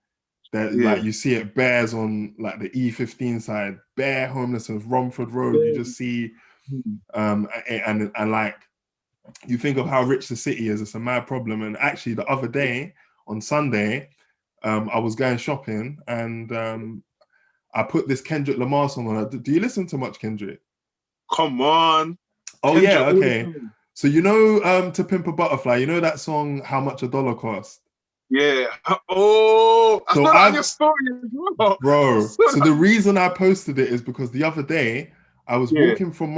[SPEAKER 1] like you see it bears on like the E15 side, bare homelessness, Romford Road. You just see and like, you think of how rich the city is. It's a mad problem. And actually the other day on Sunday, I was going shopping, and I put this Kendrick Lamar song on. Do you listen to much Kendrick?
[SPEAKER 2] Come on.
[SPEAKER 1] Oh, Kendrick, yeah, okay. So To Pimp a Butterfly, that song, How Much a Dollar Cost?
[SPEAKER 2] Yeah. Oh, I saw that on your story as well.
[SPEAKER 1] Bro, so the reason I posted it is because the other day I was walking from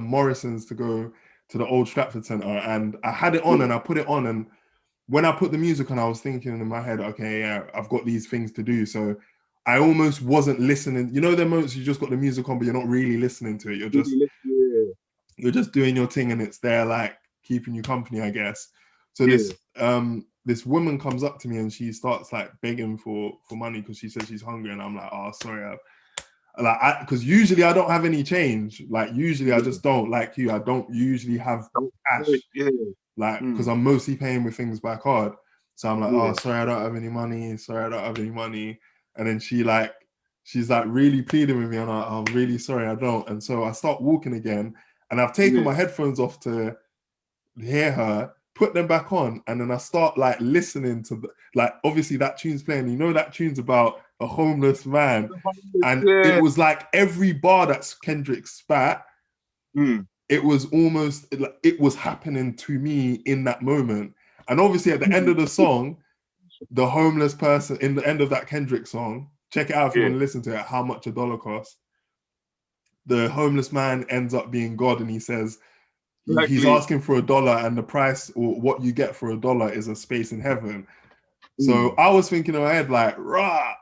[SPEAKER 1] Morrison's to go to the old Stratford Centre, and I had it on and I put it on, and when I put the music on, I was thinking in my head, okay, yeah, I've got these things to do. So I almost wasn't listening. The moments you just got the music on, but you're not really listening to it. You're just doing your thing, and it's there, like, keeping you company, I guess. So this woman comes up to me, and she starts like begging for money because she says she's hungry, and I'm like, oh, sorry. Because usually I don't have any change. Like usually I just don't, like you. I don't usually have cash. Like, because I'm mostly paying with things by card. So I'm like, oh, sorry, I don't have any money. Sorry, I don't have any money. And then she's like really pleading with me, and I'm really sorry, I don't. And so I start walking again, and I've taken my headphones off to hear her, put them back on, and then I start like listening to obviously that tune's playing. That tune's about a homeless man, and it was like every bar that Kendrick spat. It was almost, it was happening to me in that moment. And obviously at the end of the song, the homeless person, in the end of that Kendrick song, check it out if you want to listen to it, How Much a Dollar Cost. The homeless man ends up being God, and he says, he's asking for $1, and the price, or what you get for $1, is a space in heaven. So I was thinking in my head, like, rah,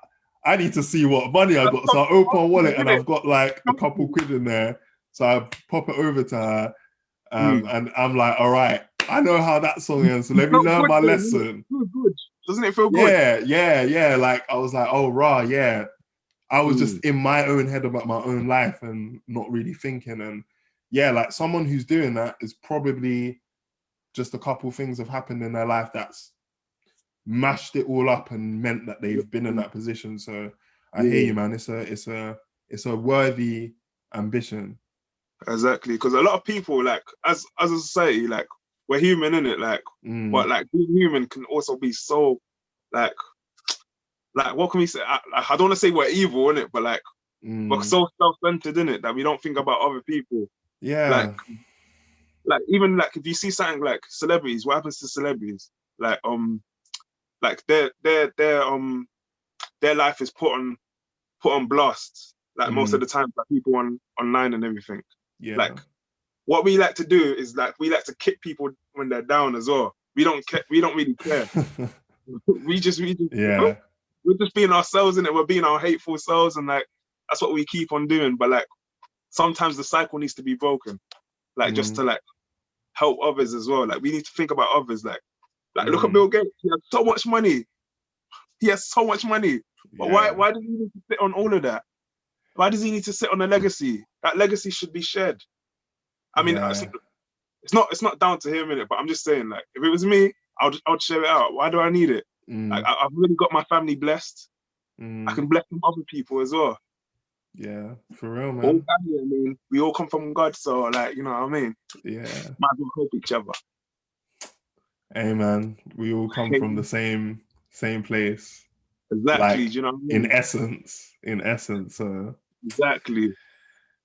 [SPEAKER 1] I need to see what money I got. So I open my wallet, and I've got like a couple quid in there. So I pop it over to her, and I'm like, all right, I know how that song ends, so let me learn my lesson.
[SPEAKER 2] Good. Doesn't it feel good?
[SPEAKER 1] Yeah. Like, I was like, oh, rah, yeah. I was just in my own head about my own life and not really thinking. And yeah, like, someone who's doing that is probably just a couple things have happened in their life that's mashed it all up and meant that they've been in that position. So I hear you, man. It's a worthy ambition.
[SPEAKER 2] Exactly, because a lot of people, like, as a society, like, we're human, innit? Like, but like, being human can also be so, like what can we say? I don't want to say we're evil, innit? But like, we're so self-centered, innit, that we don't think about other people.
[SPEAKER 1] Yeah.
[SPEAKER 2] Like even like if you see something like celebrities, what happens to celebrities? Like their life is put on blast. Like most of the time, like people online and everything. Yeah. Like what we like to do is like we like to kick people when they're down as well. We don't really care. we just we're just being ourselves, and we're being our hateful selves, and like that's what we keep on doing. But like sometimes the cycle needs to be broken, like just to like help others as well. Like we need to think about others. Like look at Bill Gates. He has so much money. But why does he need to sit on all of that? Why does he need to sit on a legacy? That legacy should be shared. I mean, it's not down to him, innit? But I'm just saying, like, if it was me, I'd share it out. Why do I need it? Like, I've really got my family blessed. I can bless some other people as well.
[SPEAKER 1] Yeah, for real, man.
[SPEAKER 2] All family, I mean, we all come from God, so like, you know what I mean?
[SPEAKER 1] Yeah.
[SPEAKER 2] Might as well help each other.
[SPEAKER 1] Hey, man, we all come from the same place.
[SPEAKER 2] Exactly,
[SPEAKER 1] like,
[SPEAKER 2] do you know what I mean?
[SPEAKER 1] In essence.
[SPEAKER 2] Exactly.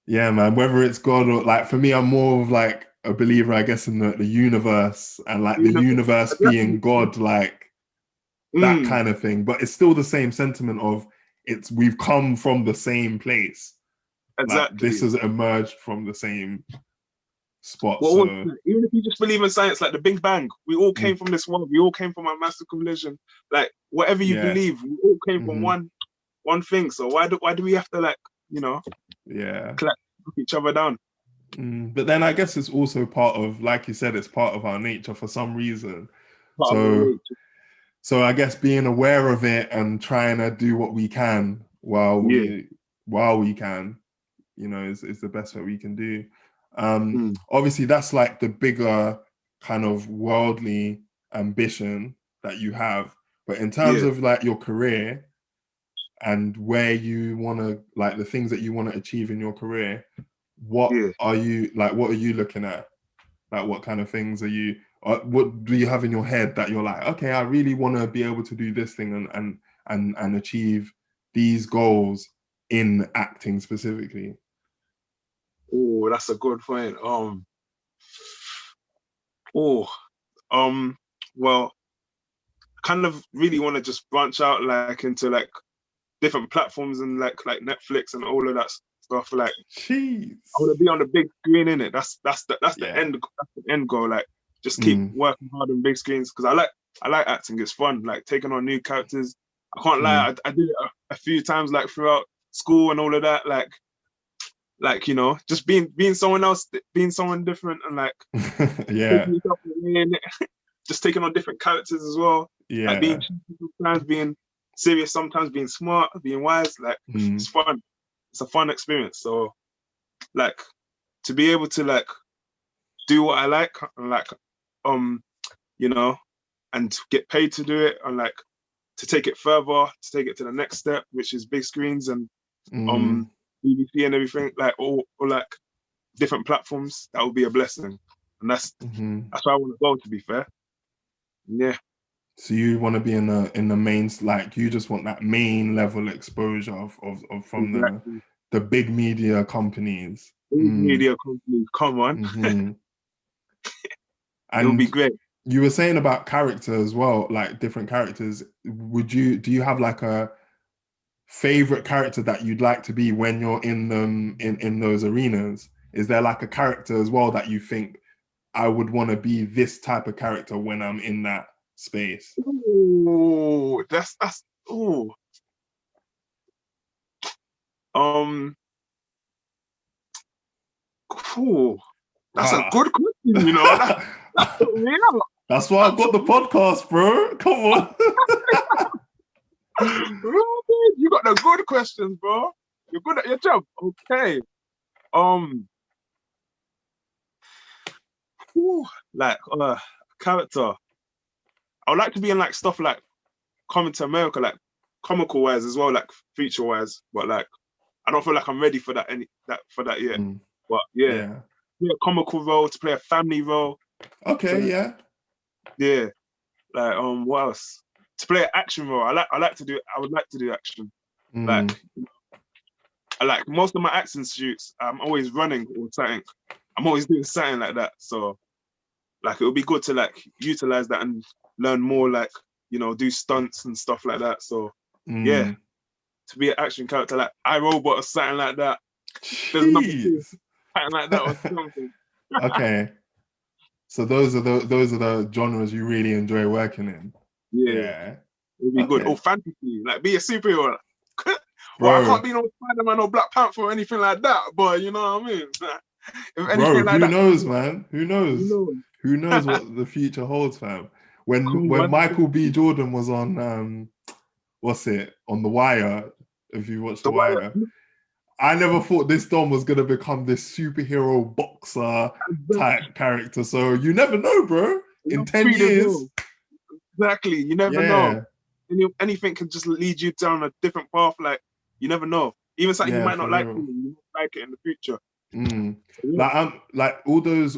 [SPEAKER 1] Yeah, man, whether it's God or, like, for me, I'm more of like a believer, I guess, in the universe, and like the universe being God, like that kind of thing. But it's still the same sentiment of we've come from the same place.
[SPEAKER 2] Exactly.
[SPEAKER 1] Like, this has emerged from the same spot.
[SPEAKER 2] Well,
[SPEAKER 1] So
[SPEAKER 2] even if you just believe in science, like the Big Bang, we all came from this one. We all came from a massive collision. Like, whatever you believe, we all came from one thing. So why do we have to, like, knock each other down?
[SPEAKER 1] But then I guess it's also part of, like you said, it's part of our nature for some reason.
[SPEAKER 2] Part of our nature.
[SPEAKER 1] So I guess being aware of it and trying to do what we can while we can, is the best that we can do. Obviously, that's like the bigger kind of worldly ambition that you have. But in terms of like your career and where you want to, like the things that you want to achieve in your career, what are you looking at? Like, what kind of things are you, what do you have in your head that you're like, okay, I really want to be able to do this thing and achieve these goals in acting specifically?
[SPEAKER 2] Oh, that's a good point. Well, kind of really want to just branch out like into like different platforms and like Netflix and all of that stuff. Like,
[SPEAKER 1] jeez,
[SPEAKER 2] I want to be on the big screen in it. That's the end goal. Like, just keep working hard on big screens because I like acting. It's fun. Like taking on new characters. I can't lie. I did it a few times like throughout school and all of that. Like just being someone else, being someone different, and like taking yourself away in it. Just taking on different characters as well. Like being cheeky sometimes, being serious sometimes, being smart, being wise. Like it's fun. It's a fun experience. So like to be able to like do what I like and like and get paid to do it and like to take it further, to take it to the next step, which is big screens and BBC and everything, like or like different platforms, that would be a blessing. And that's where I want to go, to be fair. Yeah.
[SPEAKER 1] So you want to be in the main, like you just want that main level exposure of from the big media companies.
[SPEAKER 2] Big media companies, come on. It would be great.
[SPEAKER 1] You were saying about character as well, like different characters. Do you have like a favorite character that you'd like to be when you're in them in those arenas? Is there like a character as well that you think, I would want to be this type of character when I'm in that space?
[SPEAKER 2] Oh, that's oh. Cool. That's a good question, That's real.
[SPEAKER 1] That's why I've got the podcast, bro. Come on.
[SPEAKER 2] You got the good questions, bro. You're good at your job. Okay. Like character. I would like to be in like stuff like Coming to America, like comical wise as well, like feature wise. But like I don't feel like I'm ready for that yet. But yeah, a comical role, to play a family role.
[SPEAKER 1] Okay,
[SPEAKER 2] yeah. Like what else? To play an action role. I would like to do action. Like I like most of my action shoots. I'm always running or something. I'm always doing something like that. So like it would be good to like utilize that and learn more, like do stunts and stuff like that. So yeah, to be an action character like iRobot or something like that. There's something like that or something.
[SPEAKER 1] Okay. So those are the genres you really enjoy working in.
[SPEAKER 2] Yeah. It'd be good. Or fantasy, like be a superhero. Well, I can't be no Spider-Man or Black Panther or anything like that, but you know what I mean? If anything like
[SPEAKER 1] who
[SPEAKER 2] that,
[SPEAKER 1] knows, man? Who knows? Who knows what the future holds, fam? When Michael B. Jordan was on on The Wire, if you watched The Wire, I never thought this Dom was gonna become this superhero boxer type character. So you never know, bro. In 10 years.
[SPEAKER 2] Exactly. You never know. Anything can just lead you down a different path. Like, you never know. Even something you might not like, you might like it in the future.
[SPEAKER 1] Like all those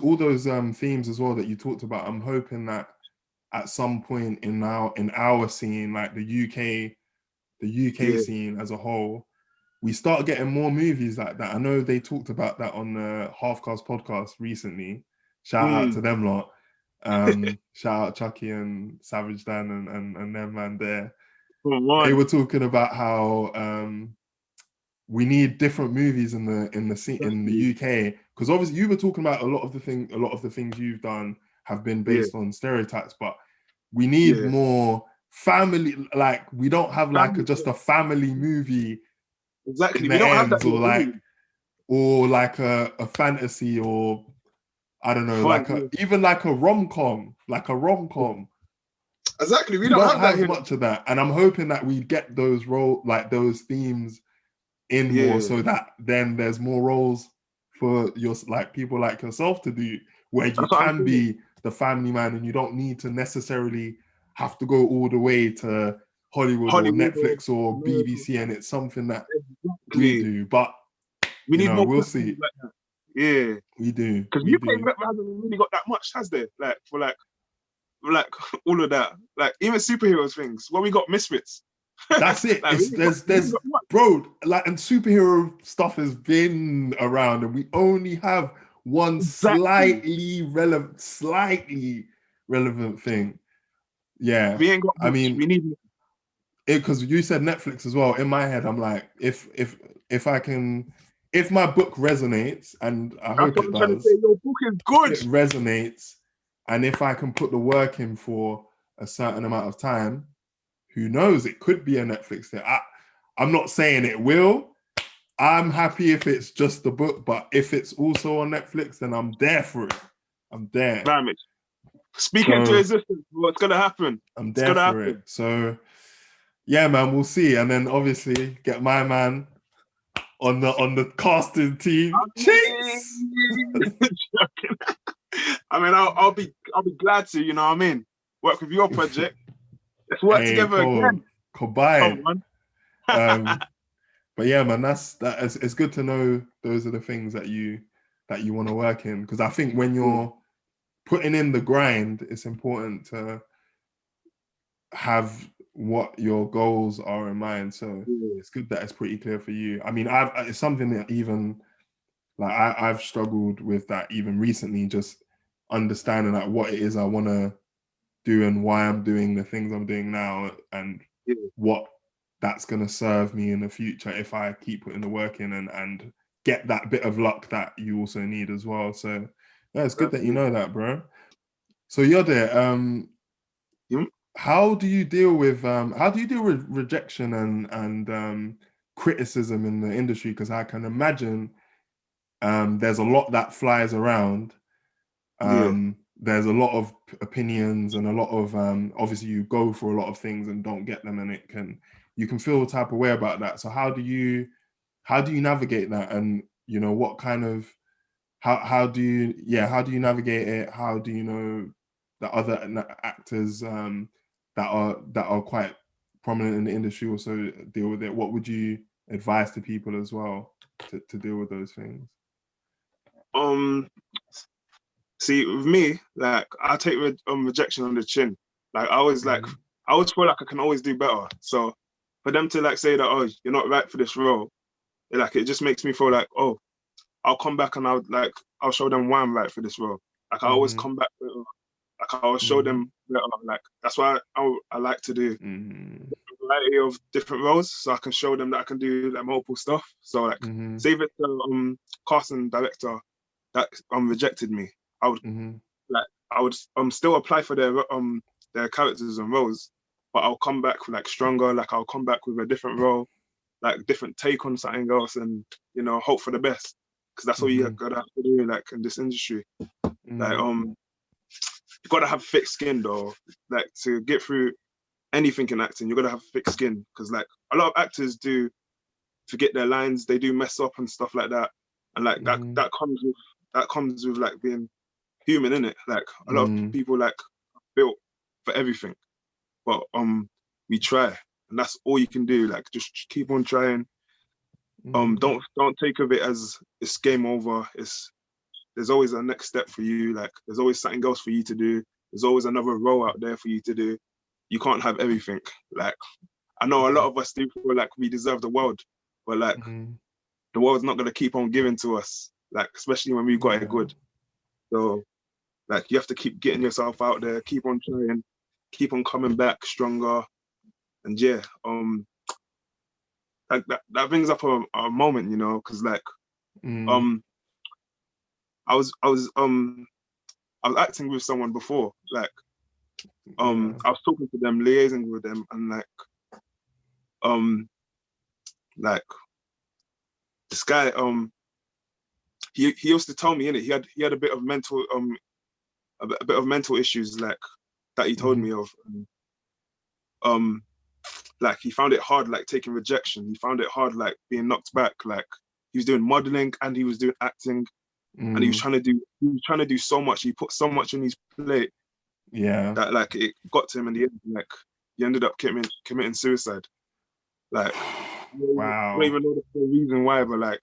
[SPEAKER 1] themes as well that you talked about. I'm hoping that at some point in our scene, like the UK scene as a whole, we start getting more movies like that. I know they talked about that on the Halfcast podcast recently. Shout out to them lot. Shout out Chucky and Savage Dan and them man there. they were talking about how we need different movies in the UK, because obviously you were talking about a lot of the things you've done have been based on stereotypes, but we need more family. Like, we don't have like just a family movie.
[SPEAKER 2] Exactly,
[SPEAKER 1] In
[SPEAKER 2] we
[SPEAKER 1] the
[SPEAKER 2] don't have that.
[SPEAKER 1] ends, or like a fantasy, or I don't know,
[SPEAKER 2] Fun,
[SPEAKER 1] even like a rom-com,
[SPEAKER 2] Exactly, we
[SPEAKER 1] We don't have much of that, and I'm hoping that we get those those themes in more, so that then there's more roles for people like yourself to do, where you can be the family man, and you don't need to necessarily have to go all the way to Hollywood or Netflix or BBC, and it's something that we do. But
[SPEAKER 2] we need more.
[SPEAKER 1] We'll see.
[SPEAKER 2] Like that. Yeah,
[SPEAKER 1] we do.
[SPEAKER 2] Because UK hasn't really got that much, has there? Like for like all of that. Like even superheroes things. Well, we got Misfits.
[SPEAKER 1] That's it. Like, there's bro, like, and superhero stuff has been around, and we only have one slightly relevant thing. Yeah,
[SPEAKER 2] we ain't got much. We need
[SPEAKER 1] it, because you said Netflix as well. In my head, I'm like, if my book resonates, and I hope it does.
[SPEAKER 2] Your book is good.
[SPEAKER 1] It resonates, and if I can put the work in for a certain amount of time, who knows? It could be a Netflix thing. I'm not saying it will. I'm happy if it's just the book, but if it's also on Netflix, then I'm there for it. I'm there.
[SPEAKER 2] Damn, speaking to existence, what's gonna happen?
[SPEAKER 1] I'm there for it. So, yeah, man, we'll see. And then obviously get my man on the casting team. Chase.
[SPEAKER 2] I mean, I'll be glad to. You know what I mean? Work with your project. Let's work together again.
[SPEAKER 1] Combine. But yeah, man, it's good to know those are the things that you want to work in, because I think when you're putting in the grind, it's important to have what your goals are in mind. So it's good that it's pretty clear for you. I mean, it's something that even like I've struggled with that even recently, just understanding like what it is I want to do and why I'm doing the things I'm doing now, and what that's going to serve me in the future if I keep putting the work in and get that bit of luck that you also need as well. So yeah, it's good that you know that, bro. So Yode, how do you deal with rejection and criticism in the industry? Because I can imagine there's a lot that flies around. There's a lot of opinions and a lot of obviously you go for a lot of things and don't get them, and you can feel a type of way about that. So how do you navigate that? And what kind of how do you navigate it? How do you know that other actors that are quite prominent in the industry also deal with it? What would you advise to people as well to deal with those things?
[SPEAKER 2] See, with me, like, I take rejection on the chin. Like, I always feel like I can always do better. So for them to like say that, oh, you're not right for this role, it just makes me feel like, oh, I'll come back and I'll show them why I'm right for this role. Like, I always come back, like, I'll show them better. Like, that's why I like to do a variety of different roles, so I can show them that I can do like multiple stuff. So like, say if it's a casting director that rejected me, I would still apply for their characters and roles, but I'll come back like stronger. Like, I'll come back with a different role, like different take on something else, and hope for the best, because that's all you gotta have to do, like, in this industry. Like, you gotta have thick skin though. Like, to get through anything in acting, you gotta have thick skin, because like a lot of actors do forget their lines, they do mess up and stuff like that, and like that comes with like being human, innit? Like, a lot of people like built for everything, but we try, and that's all you can do. Like, just keep on trying. Don't take of it as it's game over. There's always a next step for you. Like, there's always something else for you to do. There's always another role out there for you to do. You can't have everything. Like, I know a lot of us do feel like we deserve the world, but like, the world's not gonna keep on giving to us. Like, especially when we've got it good. So like, you have to keep getting yourself out there, keep on trying, keep on coming back stronger, And yeah, like that brings up a moment, you know, because like I was acting with someone before, like I was talking to them, liaising with them, and like this guy, he used to tell me, innit, he had a bit of mental a bit of mental issues, like that he told me of. Like he found it hard, like taking rejection. He found it hard, like being knocked back. Like he was doing modeling and he was doing acting, and he was trying to do so much. He put so much on his plate, that like it got to him in the end. Like he ended up committing suicide. Like
[SPEAKER 1] wow.
[SPEAKER 2] I don't even know the full reason why, but like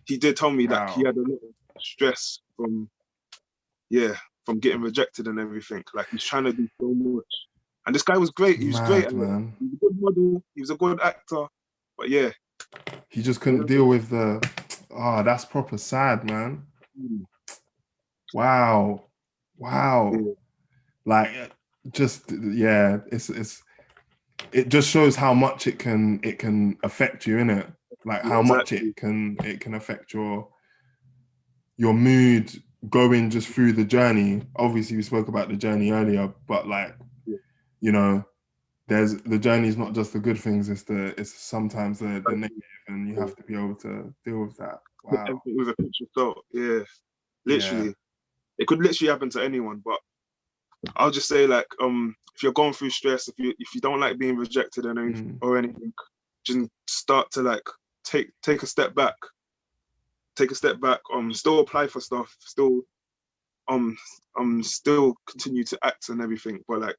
[SPEAKER 2] he did tell me that he had a lot of stress from getting rejected and everything. Like he's trying to do so much. And this guy was great. He was great.
[SPEAKER 1] Man.
[SPEAKER 2] He was a good model. He was a good actor. But yeah.
[SPEAKER 1] He just couldn't deal with the, that's proper sad, man. Wow. Yeah. Like, just, yeah, it just shows how much it can affect you, innit? Like how much it can affect your mood going just through the journey. Obviously we spoke about the journey earlier, but like, you know, there's the journey is not just the good things, it's sometimes the negative, and you have to be able to deal with that. Wow.
[SPEAKER 2] Everything with a pinch of salt. Yeah. Literally. Yeah. It could literally happen to anyone, but I'll just say, like, if you're going through stress, if you don't like being rejected or anything, just start to like take a step back. Take a step back. Still apply for stuff. Still continue to act and everything, but like,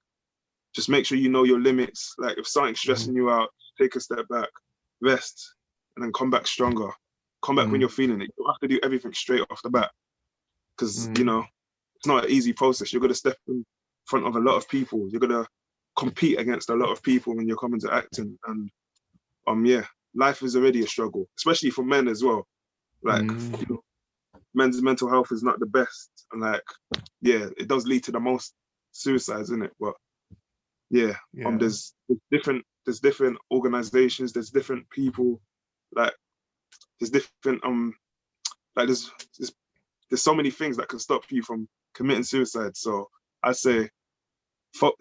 [SPEAKER 2] just make sure you know your limits. Like, if something's stressing you out, take a step back, rest, and then come back stronger. Come back when you're feeling it. You don't have to do everything straight off the bat, because you know it's not an easy process. You're gonna step in front of a lot of people. You're gonna compete against a lot of people when you're coming to acting, and life is already a struggle, especially for men as well. Like, you know, men's mental health is not the best, and like, it does lead to the most suicides, isn't it? But there's different organizations, there's different people, like there's different like there's so many things that can stop you from committing suicide. So I say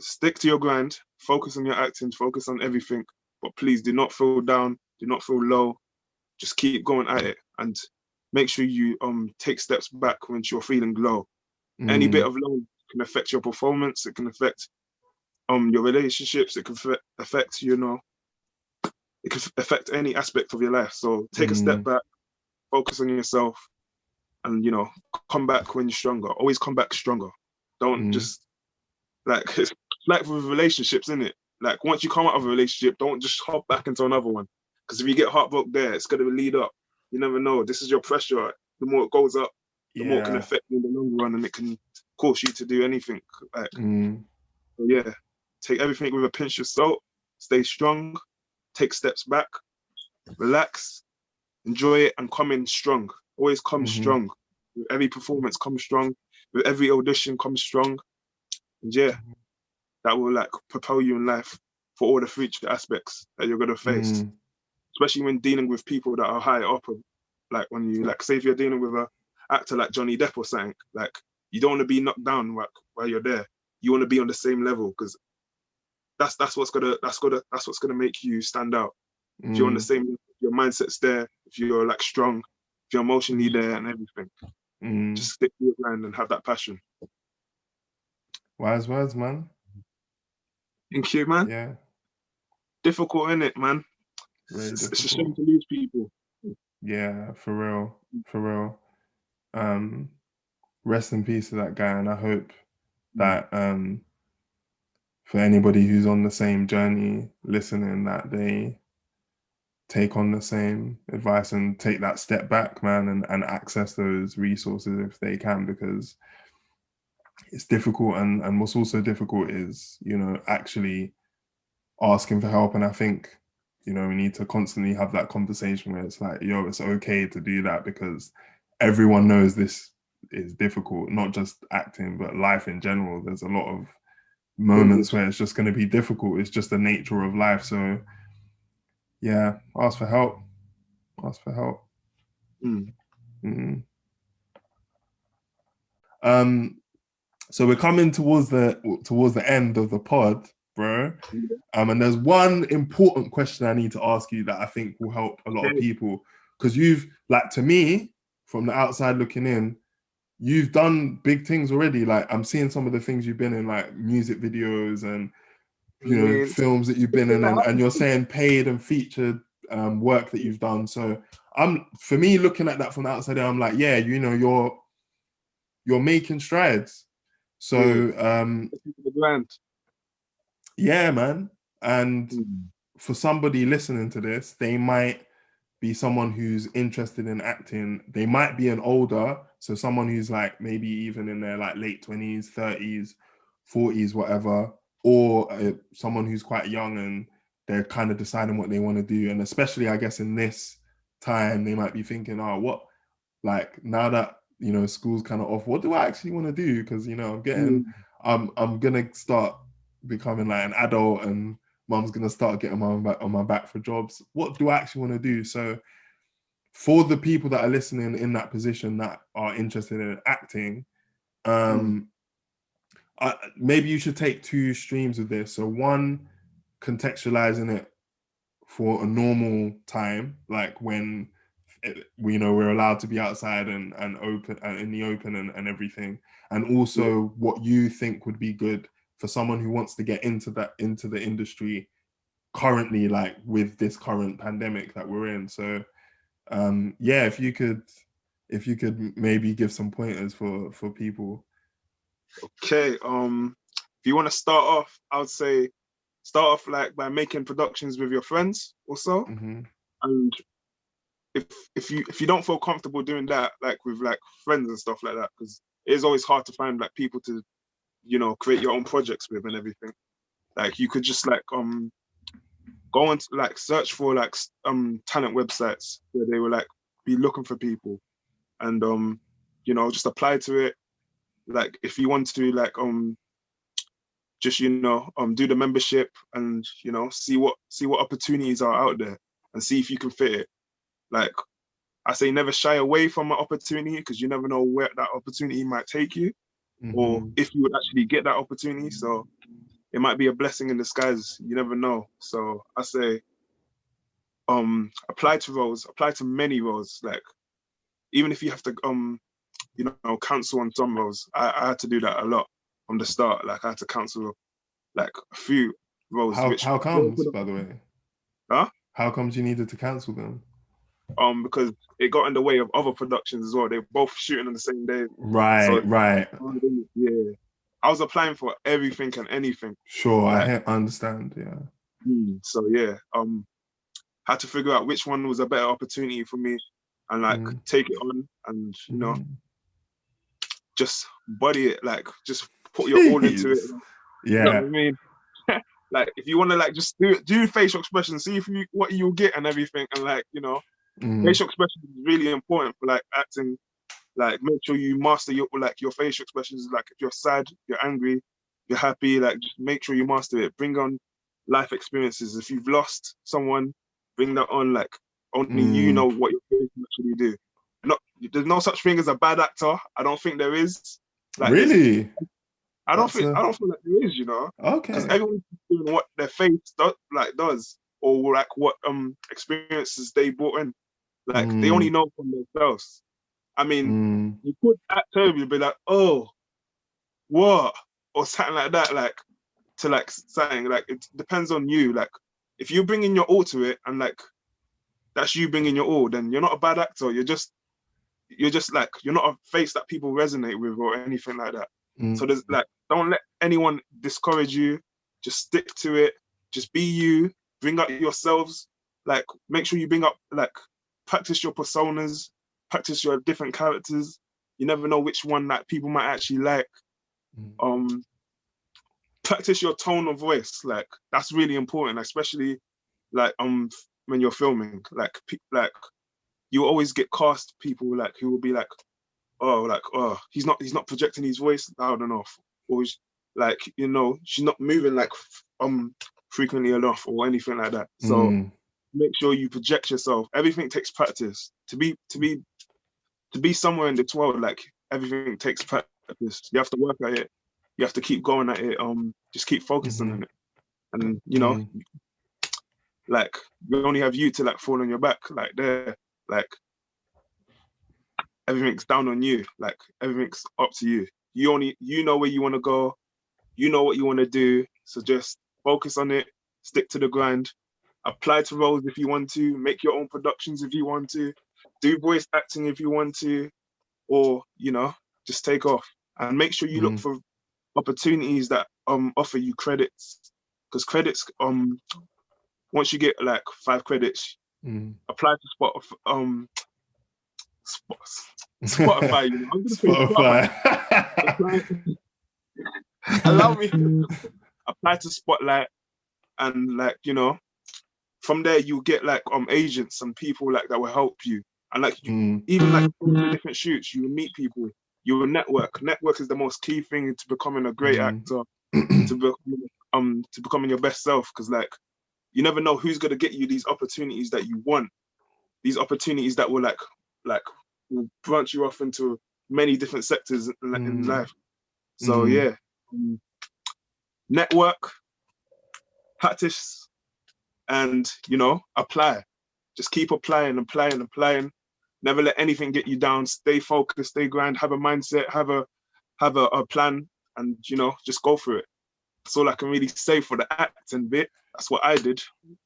[SPEAKER 2] stick to your grind, focus on your acting, focus on everything, but please do not feel down, do not feel low. Just keep going at it, and make sure you take steps back when you're feeling low. Any bit of low can affect your performance, it can affect your relationships, it can affect, you know, it can affect any aspect of your life. So take a step back, focus on yourself, and, you know, come back when you're stronger. Always come back stronger. Don't just, like, it's like with relationships, isn't it? Like, once you come out of a relationship, don't just hop back into another one, because if you get heartbroken there, it's going to lead up. You never know. This is your pressure. The more it goes up, the more it can affect you in the long run, and it can cause you to do anything. Like, so take everything with a pinch of salt, stay strong, take steps back, relax, enjoy it, and come in strong. Always come strong. With every performance, come strong. With every audition, come strong. And that will like propel you in life for all the future aspects that you're gonna face. Especially when dealing with people that are higher up. Like, when you, like, say if you're dealing with an actor like Johnny Depp or something, like, you don't want to be knocked down while you're there. You want to be on the same level, because that's what's gonna make you stand out. If you're on the same, your mindset's there, if you're like strong, if you're emotionally there and everything, just stick to your grind and have that passion.
[SPEAKER 1] Wise words, man.
[SPEAKER 2] Thank you, man.
[SPEAKER 1] Yeah.
[SPEAKER 2] Difficult, innit, man? It's a shame to lose people.
[SPEAKER 1] Yeah, for real. Rest in peace to that guy, and I hope that for anybody who's on the same journey listening, that they take on the same advice and take that step back, man, and access those resources if they can, because it's difficult. And what's also difficult is, you know, actually asking for help. And I think, you know, we need to constantly have that conversation where it's like, yo, it's okay to do that, because everyone knows this is difficult, not just acting, but life in general. There's a lot of moments where it's just going to be difficult. It's just the nature of life. So yeah, ask for help. Ask for help. So we're coming towards the end of the pod, bro. And there's one important question I need to ask you that I think will help a lot of people, because you've, like, to me, from the outside looking in, you've done big things already. Like, I'm seeing some of the things you've been in, like music videos and films that you've been in, and you're saying paid and featured work that you've done. So for me, looking at that from the outside, I'm like, yeah, you're making strides. So yeah, man. And for somebody listening to this, they might be someone who's interested in acting. They might be an older, so someone who's like maybe even in their like late 20s, 30s, 40s, whatever, or someone who's quite young and they're kind of deciding what they want to do. And especially, I guess, in this time, they might be thinking, oh, what, like, now that school's kind of off, what do I actually want to do? Because I'm gonna start becoming like an adult, and mom's gonna start getting on my back for jobs. What do I actually want to do? So for the people that are listening in that position that are interested in acting, maybe you should take two streams of this. So one, contextualizing it for a normal time, like when we're allowed to be outside and open and in the open and everything, and also what you think would be good for someone who wants to get into the industry currently, like with this current pandemic that we're in. So yeah, if you could maybe give some pointers for people.
[SPEAKER 2] Okay, if you want to start off, I would say start off like by making productions with your friends also. And if you don't feel comfortable doing that, like with like friends and stuff like that, because it is always hard to find like people to create your own projects with and everything. Like you could just like go and like search for like talent websites where they will like be looking for people, and just apply to it. Like if you want to like just do the membership and see what opportunities are out there and see if you can fit it. Like I say, never shy away from an opportunity, because you never know where that opportunity might take you, or if you would actually get that opportunity. So it might be a blessing in disguise. You never know. So I say, apply to many roles. Like even if you have to cancel on some roles. I had to do that a lot from the start. Like I had to cancel like a few roles.
[SPEAKER 1] How comes, by the way?
[SPEAKER 2] Huh?
[SPEAKER 1] How comes you needed to cancel them?
[SPEAKER 2] Because it got in the way of other productions as well. They were both shooting on the same day.
[SPEAKER 1] Right.
[SPEAKER 2] Yeah. I was applying for everything and anything.
[SPEAKER 1] Sure, I understand, yeah.
[SPEAKER 2] So yeah, had to figure out which one was a better opportunity for me and like take it on and just body it, like just put your all into it.
[SPEAKER 1] Yeah.
[SPEAKER 2] You know what I mean? Like if you want to like just do facial expression, see if what you'll get and everything, and like facial expression is really important for like acting. Like make sure you master your facial expressions. Like if you're sad, you're angry, you're happy, like just make sure you master it. Bring on life experiences. If you've lost someone, bring that on. Like only you know what your face can actually do. There's no such thing as a bad actor. I don't think there is. Like,
[SPEAKER 1] really?
[SPEAKER 2] I don't feel like there is,
[SPEAKER 1] Okay.
[SPEAKER 2] Because everyone's doing what their face does, or like what experiences they brought in. Like they only know from themselves. I mean, you could act terribly, be like, oh, what? Or something like that, like to like something, like it depends on you. Like if you bring in your all to it and like that's you bringing your all, then you're not a bad actor. You're just like, you're not a face that people resonate with or anything like that. So there's like, don't let anyone discourage you. Just stick to it. Just be you. Bring up yourselves. Like make sure you bring up, like practice your personas, practice your different characters. You never know which one that people might actually like. Practice your tone of voice. Like that's really important, especially like when you're filming. Like you always get cast people like who will be like, oh, he's not projecting his voice loud enough, or like, you know, she's not moving like frequently enough or anything like that. So make sure you project yourself. Everything takes practice. To be somewhere in this world, like everything takes practice. You have to work at it. You have to keep going at it. Just keep focusing on it. And you know, like you only have you to like fall on your back, like there, like everything's down on you, like everything's up to you. You know where you want to go, you know what you want to do. So just focus on it, stick to the grind, apply to roles if you want to, make your own productions if you want to, do voice acting if you want to, or you know, just take off and make sure you look for opportunities that offer you credits, because credits once you get like 5 credits, apply to Spotify. You know, I'm gonna
[SPEAKER 1] Spotify.
[SPEAKER 2] Allow me to apply to Spotlight, and like, you know, from there you get like agents and people like that will help you, and like you, even like going to different shoots, you will meet people, you will network. Network is the most key thing to becoming a great actor, to becoming your best self, because like you never know who's gonna get you these opportunities that you want, these opportunities that will like will branch you off into many different sectors in life. So yeah, network, practice, and you know, apply. Just keep applying. Never let anything get you down. Stay focused, stay grind, have a mindset, have a plan, and you know, just go for it. That's all I can really say for the acting bit. That's what I did.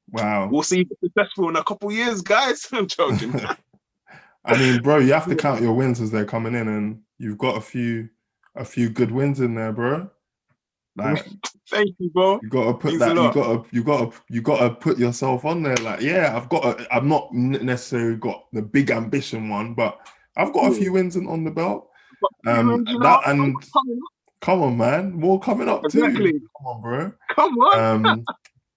[SPEAKER 1] Wow.
[SPEAKER 2] We'll see if it's successful in a couple years, guys. I'm joking.
[SPEAKER 1] I mean, bro, you have to count your wins as they're coming in, and you've got a few good wins in there, bro. Like,
[SPEAKER 2] thank you, bro.
[SPEAKER 1] You gotta put that. You gotta put yourself on there. Like, yeah, I've not necessarily got the big ambition one, but I've got a few wins on the belt. Come on, man, more coming up too. Come on, bro.
[SPEAKER 2] Come on.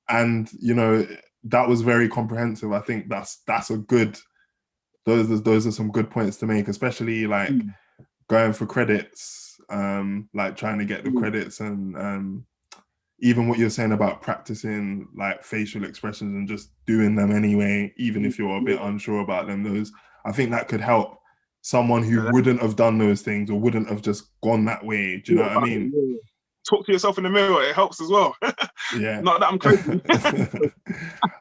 [SPEAKER 1] And you know, that was very comprehensive. I think that's a good. Those are some good points to make, especially like going for credits, like trying to get the credits, and even what you're saying about practicing like facial expressions and just doing them anyway, even if you're a bit unsure about them. I think that could help someone who wouldn't have done those things or wouldn't have just gone that way. Do you know what I mean?
[SPEAKER 2] Talk to yourself in the mirror. It helps as well.
[SPEAKER 1] Yeah.
[SPEAKER 2] Not that I'm crazy.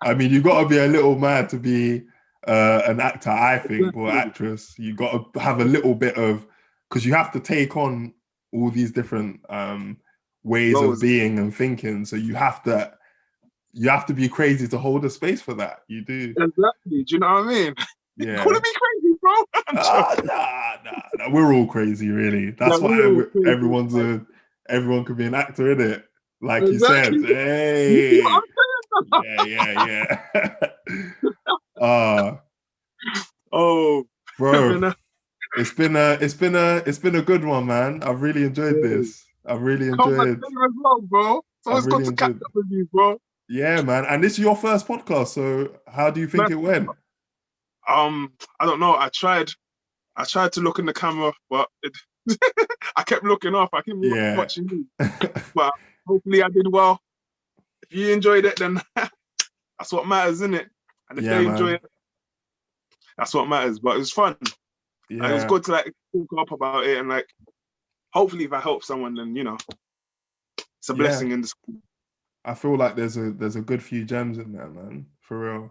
[SPEAKER 1] I mean, you got to be a little mad to be an actor, I think, or actress. You got to have a little bit of, because you have to take on all these different ways of being and thinking. So you have to be crazy to hold a space for that. You do.
[SPEAKER 2] Exactly. Do you know what I mean?
[SPEAKER 1] Yeah.
[SPEAKER 2] Calling me crazy, bro.
[SPEAKER 1] Nah. We're all crazy, really. That's why everyone could be an actor, innit? Like exactly. You said. Hey. Yeah.
[SPEAKER 2] Oh,
[SPEAKER 1] bro. It's been a good one, man. I've really enjoyed this. I've really enjoyed.
[SPEAKER 2] As well, bro. So it's good to catch up with you, bro.
[SPEAKER 1] Yeah, man. And this is your first podcast, so how do you think it went?
[SPEAKER 2] I don't know. I tried to look in the camera, but I kept looking off. I kept watching you. But hopefully I did well. If you enjoyed it, then that's what matters, isn't it? And if they enjoy it, that's what matters. But it was fun.
[SPEAKER 1] Yeah.
[SPEAKER 2] Like, it was good to like talk up about it, and like hopefully if I help someone, then you know, it's a blessing in the school.
[SPEAKER 1] I feel like there's a good few gems in there, man, for real.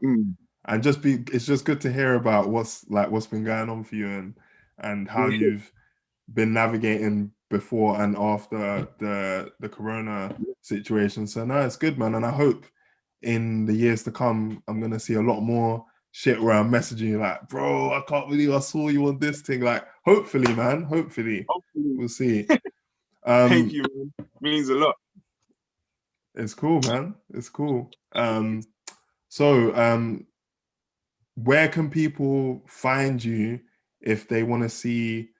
[SPEAKER 1] And it's just good to hear about what's been going on for you and how you've been navigating before and after the corona situation. So no, it's good, man. And I hope in the years to come, I'm gonna see a lot more shit where I'm messaging you like, bro, I can't believe I saw you on this thing. Like, hopefully, man. Hopefully. We'll see.
[SPEAKER 2] Thank you, man. It means a lot.
[SPEAKER 1] It's cool, man. It's cool. So where can people find you if they want to see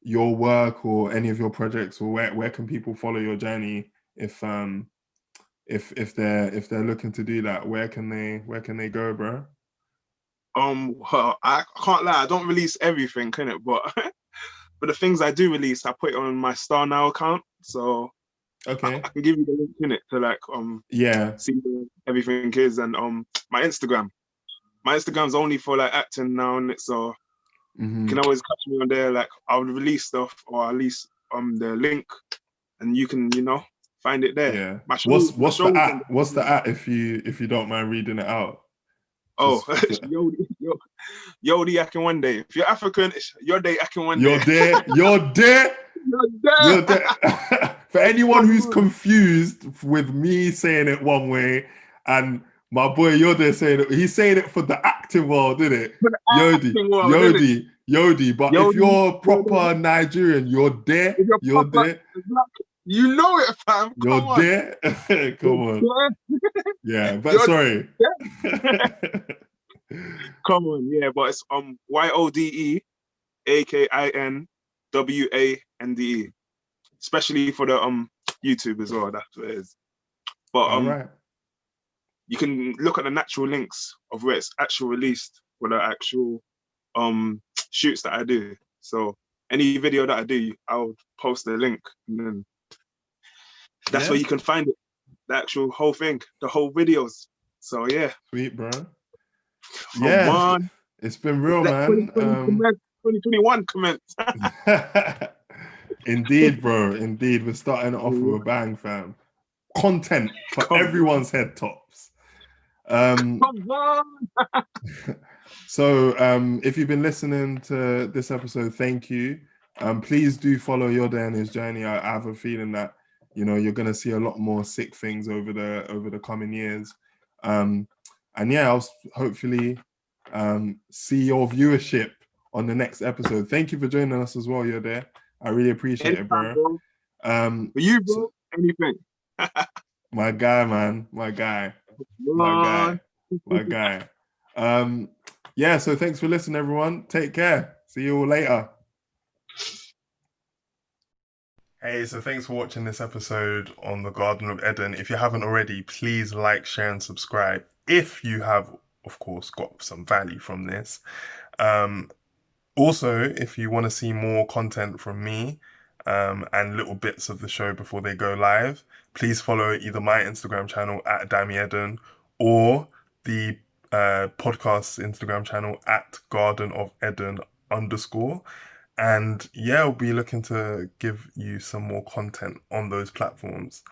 [SPEAKER 1] your work or any of your projects, or where can people follow your journey if they're looking to do that? Where can they go, bro?
[SPEAKER 2] Well, I can't lie, I don't release everything, can it? But the things I do release, I put it on my Star Now account. So
[SPEAKER 1] Okay.
[SPEAKER 2] I can give you the link in it to like
[SPEAKER 1] Yeah.
[SPEAKER 2] see where everything is, and my Instagram. My Instagram's only for like acting now, and so you
[SPEAKER 1] Hmm.
[SPEAKER 2] can always catch me on there. Like I'll release stuff, or at least the link, and you can find it there.
[SPEAKER 1] Yeah.
[SPEAKER 2] My
[SPEAKER 1] What's
[SPEAKER 2] show
[SPEAKER 1] the
[SPEAKER 2] is on
[SPEAKER 1] at? What's the
[SPEAKER 2] the.
[SPEAKER 1] at if you don't mind reading it out?
[SPEAKER 2] Oh,
[SPEAKER 1] Just for,
[SPEAKER 2] Yode Akinwande. If you're African, it's Yode
[SPEAKER 1] you're
[SPEAKER 2] Akinwande.
[SPEAKER 1] there. You're there.
[SPEAKER 2] You're there.
[SPEAKER 1] You're there. For anyone who's confused with me saying it one way and my boy Yode saying it, he's saying it for the acting world, didn't it?
[SPEAKER 2] For the
[SPEAKER 1] Yodi,
[SPEAKER 2] acting world, isn't it?
[SPEAKER 1] Yodi, Yodi. But if
[SPEAKER 2] Yodi,
[SPEAKER 1] you're
[SPEAKER 2] Yode.
[SPEAKER 1] proper Nigerian, you're there.
[SPEAKER 2] If you're
[SPEAKER 1] You're
[SPEAKER 2] proper
[SPEAKER 1] there.
[SPEAKER 2] black, you know it, fam.
[SPEAKER 1] You're
[SPEAKER 2] Come on.
[SPEAKER 1] there.
[SPEAKER 2] You're
[SPEAKER 1] Come on.
[SPEAKER 2] there.
[SPEAKER 1] Yeah, but
[SPEAKER 2] You're
[SPEAKER 1] sorry.
[SPEAKER 2] there. Come on, yeah, but it's YODE AKINWANDE, especially for the YouTube as well. That's what it is. But
[SPEAKER 1] All right.
[SPEAKER 2] you can look at the natural links of where it's actual released for the actual shoots that I do. So any video that I do, I'll post the link, and then that's where
[SPEAKER 1] Yeah.
[SPEAKER 2] you can find it, the actual whole thing, the whole videos. So yeah,
[SPEAKER 1] Sweet, bro.
[SPEAKER 2] come
[SPEAKER 1] Yeah.
[SPEAKER 2] on.
[SPEAKER 1] It's been real,
[SPEAKER 2] Let
[SPEAKER 1] man.
[SPEAKER 2] 2021 commence.
[SPEAKER 1] Indeed, bro. Indeed. We're starting it off with a bang, fam. Content for
[SPEAKER 2] Come
[SPEAKER 1] everyone's head tops.
[SPEAKER 2] Come on.
[SPEAKER 1] So if you've been listening to this episode, thank you. Please do follow Yode and his journey. I have a feeling that you're gonna see a lot more sick things over the coming years. And yeah, I'll hopefully see your viewership on the next episode. Thank you for joining us as well, Yode. I really appreciate it, bro.
[SPEAKER 2] Bro. For you, bro, anything.
[SPEAKER 1] My guy, man. My guy. My guy. Yeah, so thanks for listening, everyone. Take care. See you all later. Hey, so thanks for watching this episode on the Garden of Eden. If you haven't already, please like, share, and subscribe. If you have, of course, got some value from this. Also, if you want to see more content from me and little bits of the show before they go live, please follow either my Instagram channel at Dami Edun or the podcast's Instagram channel at Garden of Edun _. And yeah, we'll be looking to give you some more content on those platforms.